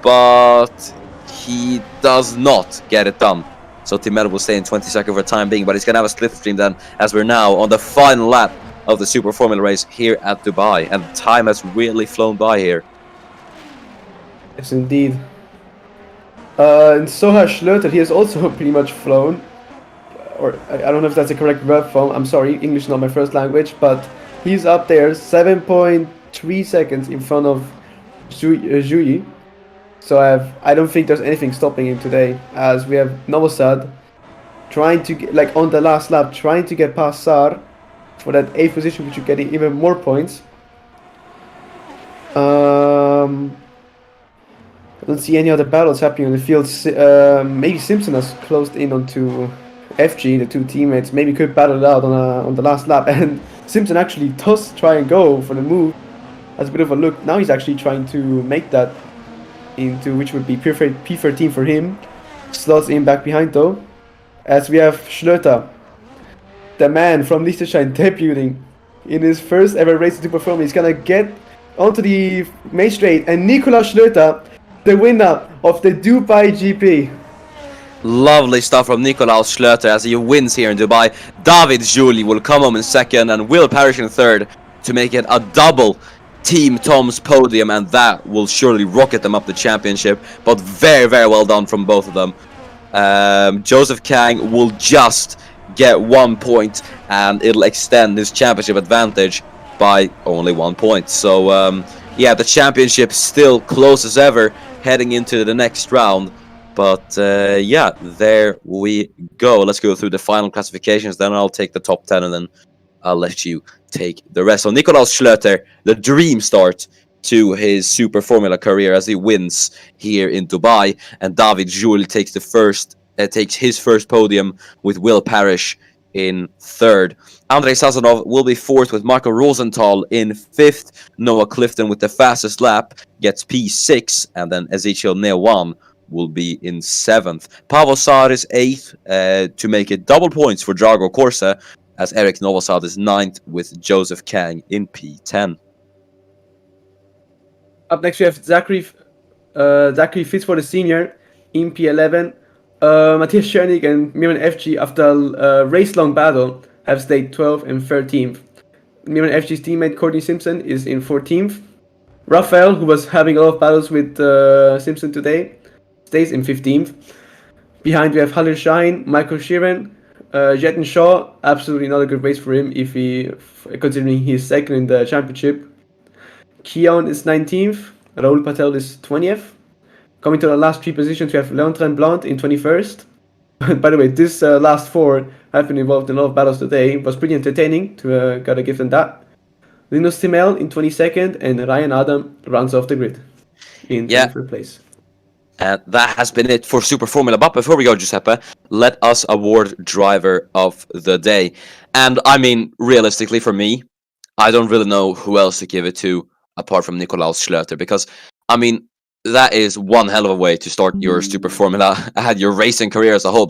but he does not get it done. So Tim Mell will stay in 22nd for the time being, but he's going to have a slipstream then, as we're now on the final lap of the Super Formula race here at Dubai, and time has really flown by here. Yes, indeed. And Soha Schlöter, he has also pretty much flown, or I don't know if that's a correct verb form. I'm sorry, English is not my first language, but he's up there 7.3 seconds in front of Zhuyi. So I don't think there's anything stopping him today, as we have Novosad trying to get, like on the last lap, trying to get past Sar for that 8th position, which would get even more points. I don't see any other battles happening on the field. Maybe Simpson has closed in onto FG, the two teammates. Maybe could battle it out on the last lap. And Simpson actually does try and go for the move. Has a bit of a look. Now he's actually trying to make that into, which would be P13 for him. Slots in back behind though. As we have Schlöter, the man from Liechtenstein, debuting in his first ever race to perform. He's gonna get onto the main straight, and Nicolas Schlöter, the winner of the Dubai GP. Lovely stuff from Nikolaus Schlöter as he wins here in Dubai. David Juli will come home in second and Will Parrish in third to make it a double Team Tom's podium, and that will surely rocket them up the championship. But very, very well done from both of them. Joseph Kang will just get 1 point, and it'll extend his championship advantage by only 1 point. So, yeah, the championship still close as ever heading into the next round. But yeah, there we go. Let's go through the final classifications. Then I'll take the top 10 and then I'll let you take the rest. So Nikolaus Schlöter, the dream start to his Super Formula career as he wins here in Dubai. And David Joule takes his first podium with Will Parrish in third. Andrei Sazonov will be fourth with Marco Rosenthal in fifth. Noah Clifton with the fastest lap gets P6, and then Ezekiel Newan will be in seventh. Paavo Saar eighth to make it double points for Drago Corsa, as Eric Novosad is ninth with Joseph Kang in P10. Up next we have Zachary Fitzford, the senior, in P11. Matthias Schoenig and Miran FG, after a race-long battle, have stayed 12th and 13th. Miran FG's teammate Courtney Simpson is in 14th. Raphael, who was having a lot of battles with Simpson today, stays in 15th. Behind we have Halil Shine, Michael Sheeran, Jetin Shaw. Absolutely not a good race for him considering he's second in the championship. Keon is 19th, Raul Patel is 20th. Coming to the last three positions, we have Leandrin Blanc in 21st. By the way, this last four have been involved in a lot of battles today. It was pretty entertaining, gotta give them that. Linus Timel in 22nd, and Ryan Adam rounds off the grid in 23rd place. And that has been it for Super Formula. But before we go, Giuseppe, let us award Driver of the Day. And I mean, realistically for me, I don't really know who else to give it to apart from Nikolaus Schlöter, because, I mean, that is one hell of a way to start your Super Formula. I had your racing career as a whole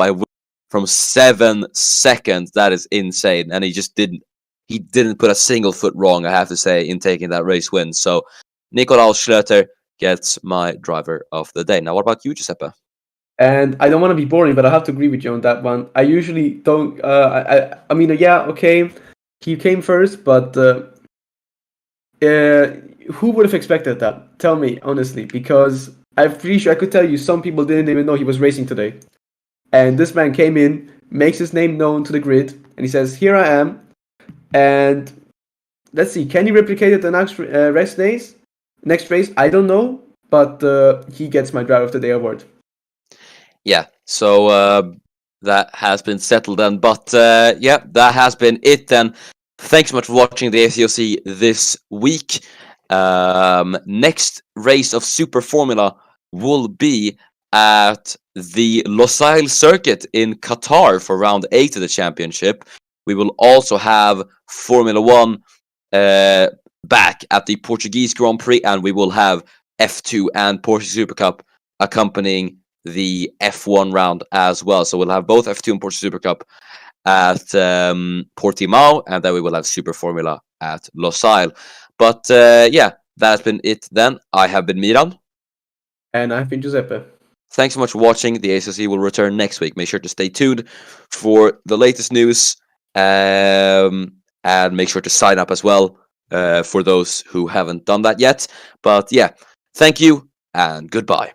from 7 seconds. That is insane. And he didn't put a single foot wrong, I have to say, in taking that race win. So Nikolaus Schlöter gets my Driver of the Day. Now, what about you, Giuseppe? And I don't want to be boring, but I have to agree with you on that one. I usually don't. I mean, yeah, okay, he came first, but who would have expected that? Tell me honestly, because I'm pretty sure I could tell you some people didn't even know he was racing today. And this man came in, makes his name known to the grid, and he says, "Here I am." And let's see, can he replicate it the next Next race? I don't know, but he gets my Driver of the Day award. Yeah, so that has been settled then. But yeah, that has been it then. Thanks so much for watching the ACOC this week. Next race of Super Formula will be at the Losail circuit in Qatar for round 8 of the championship. We will also have Formula 1 back at the Portuguese Grand Prix, and we will have F2 and Porsche Super Cup accompanying the F1 round as well. So we'll have both F2 and Porsche Super Cup at Portimao, and then we will have Super Formula at Losail. But yeah, that's been it then. I have been Miran. And I've been Giuseppe. Thanks so much for watching. The ACC will return next week. Make sure to stay tuned for the latest news, and make sure to sign up as well for those who haven't done that yet. But yeah, thank you and goodbye.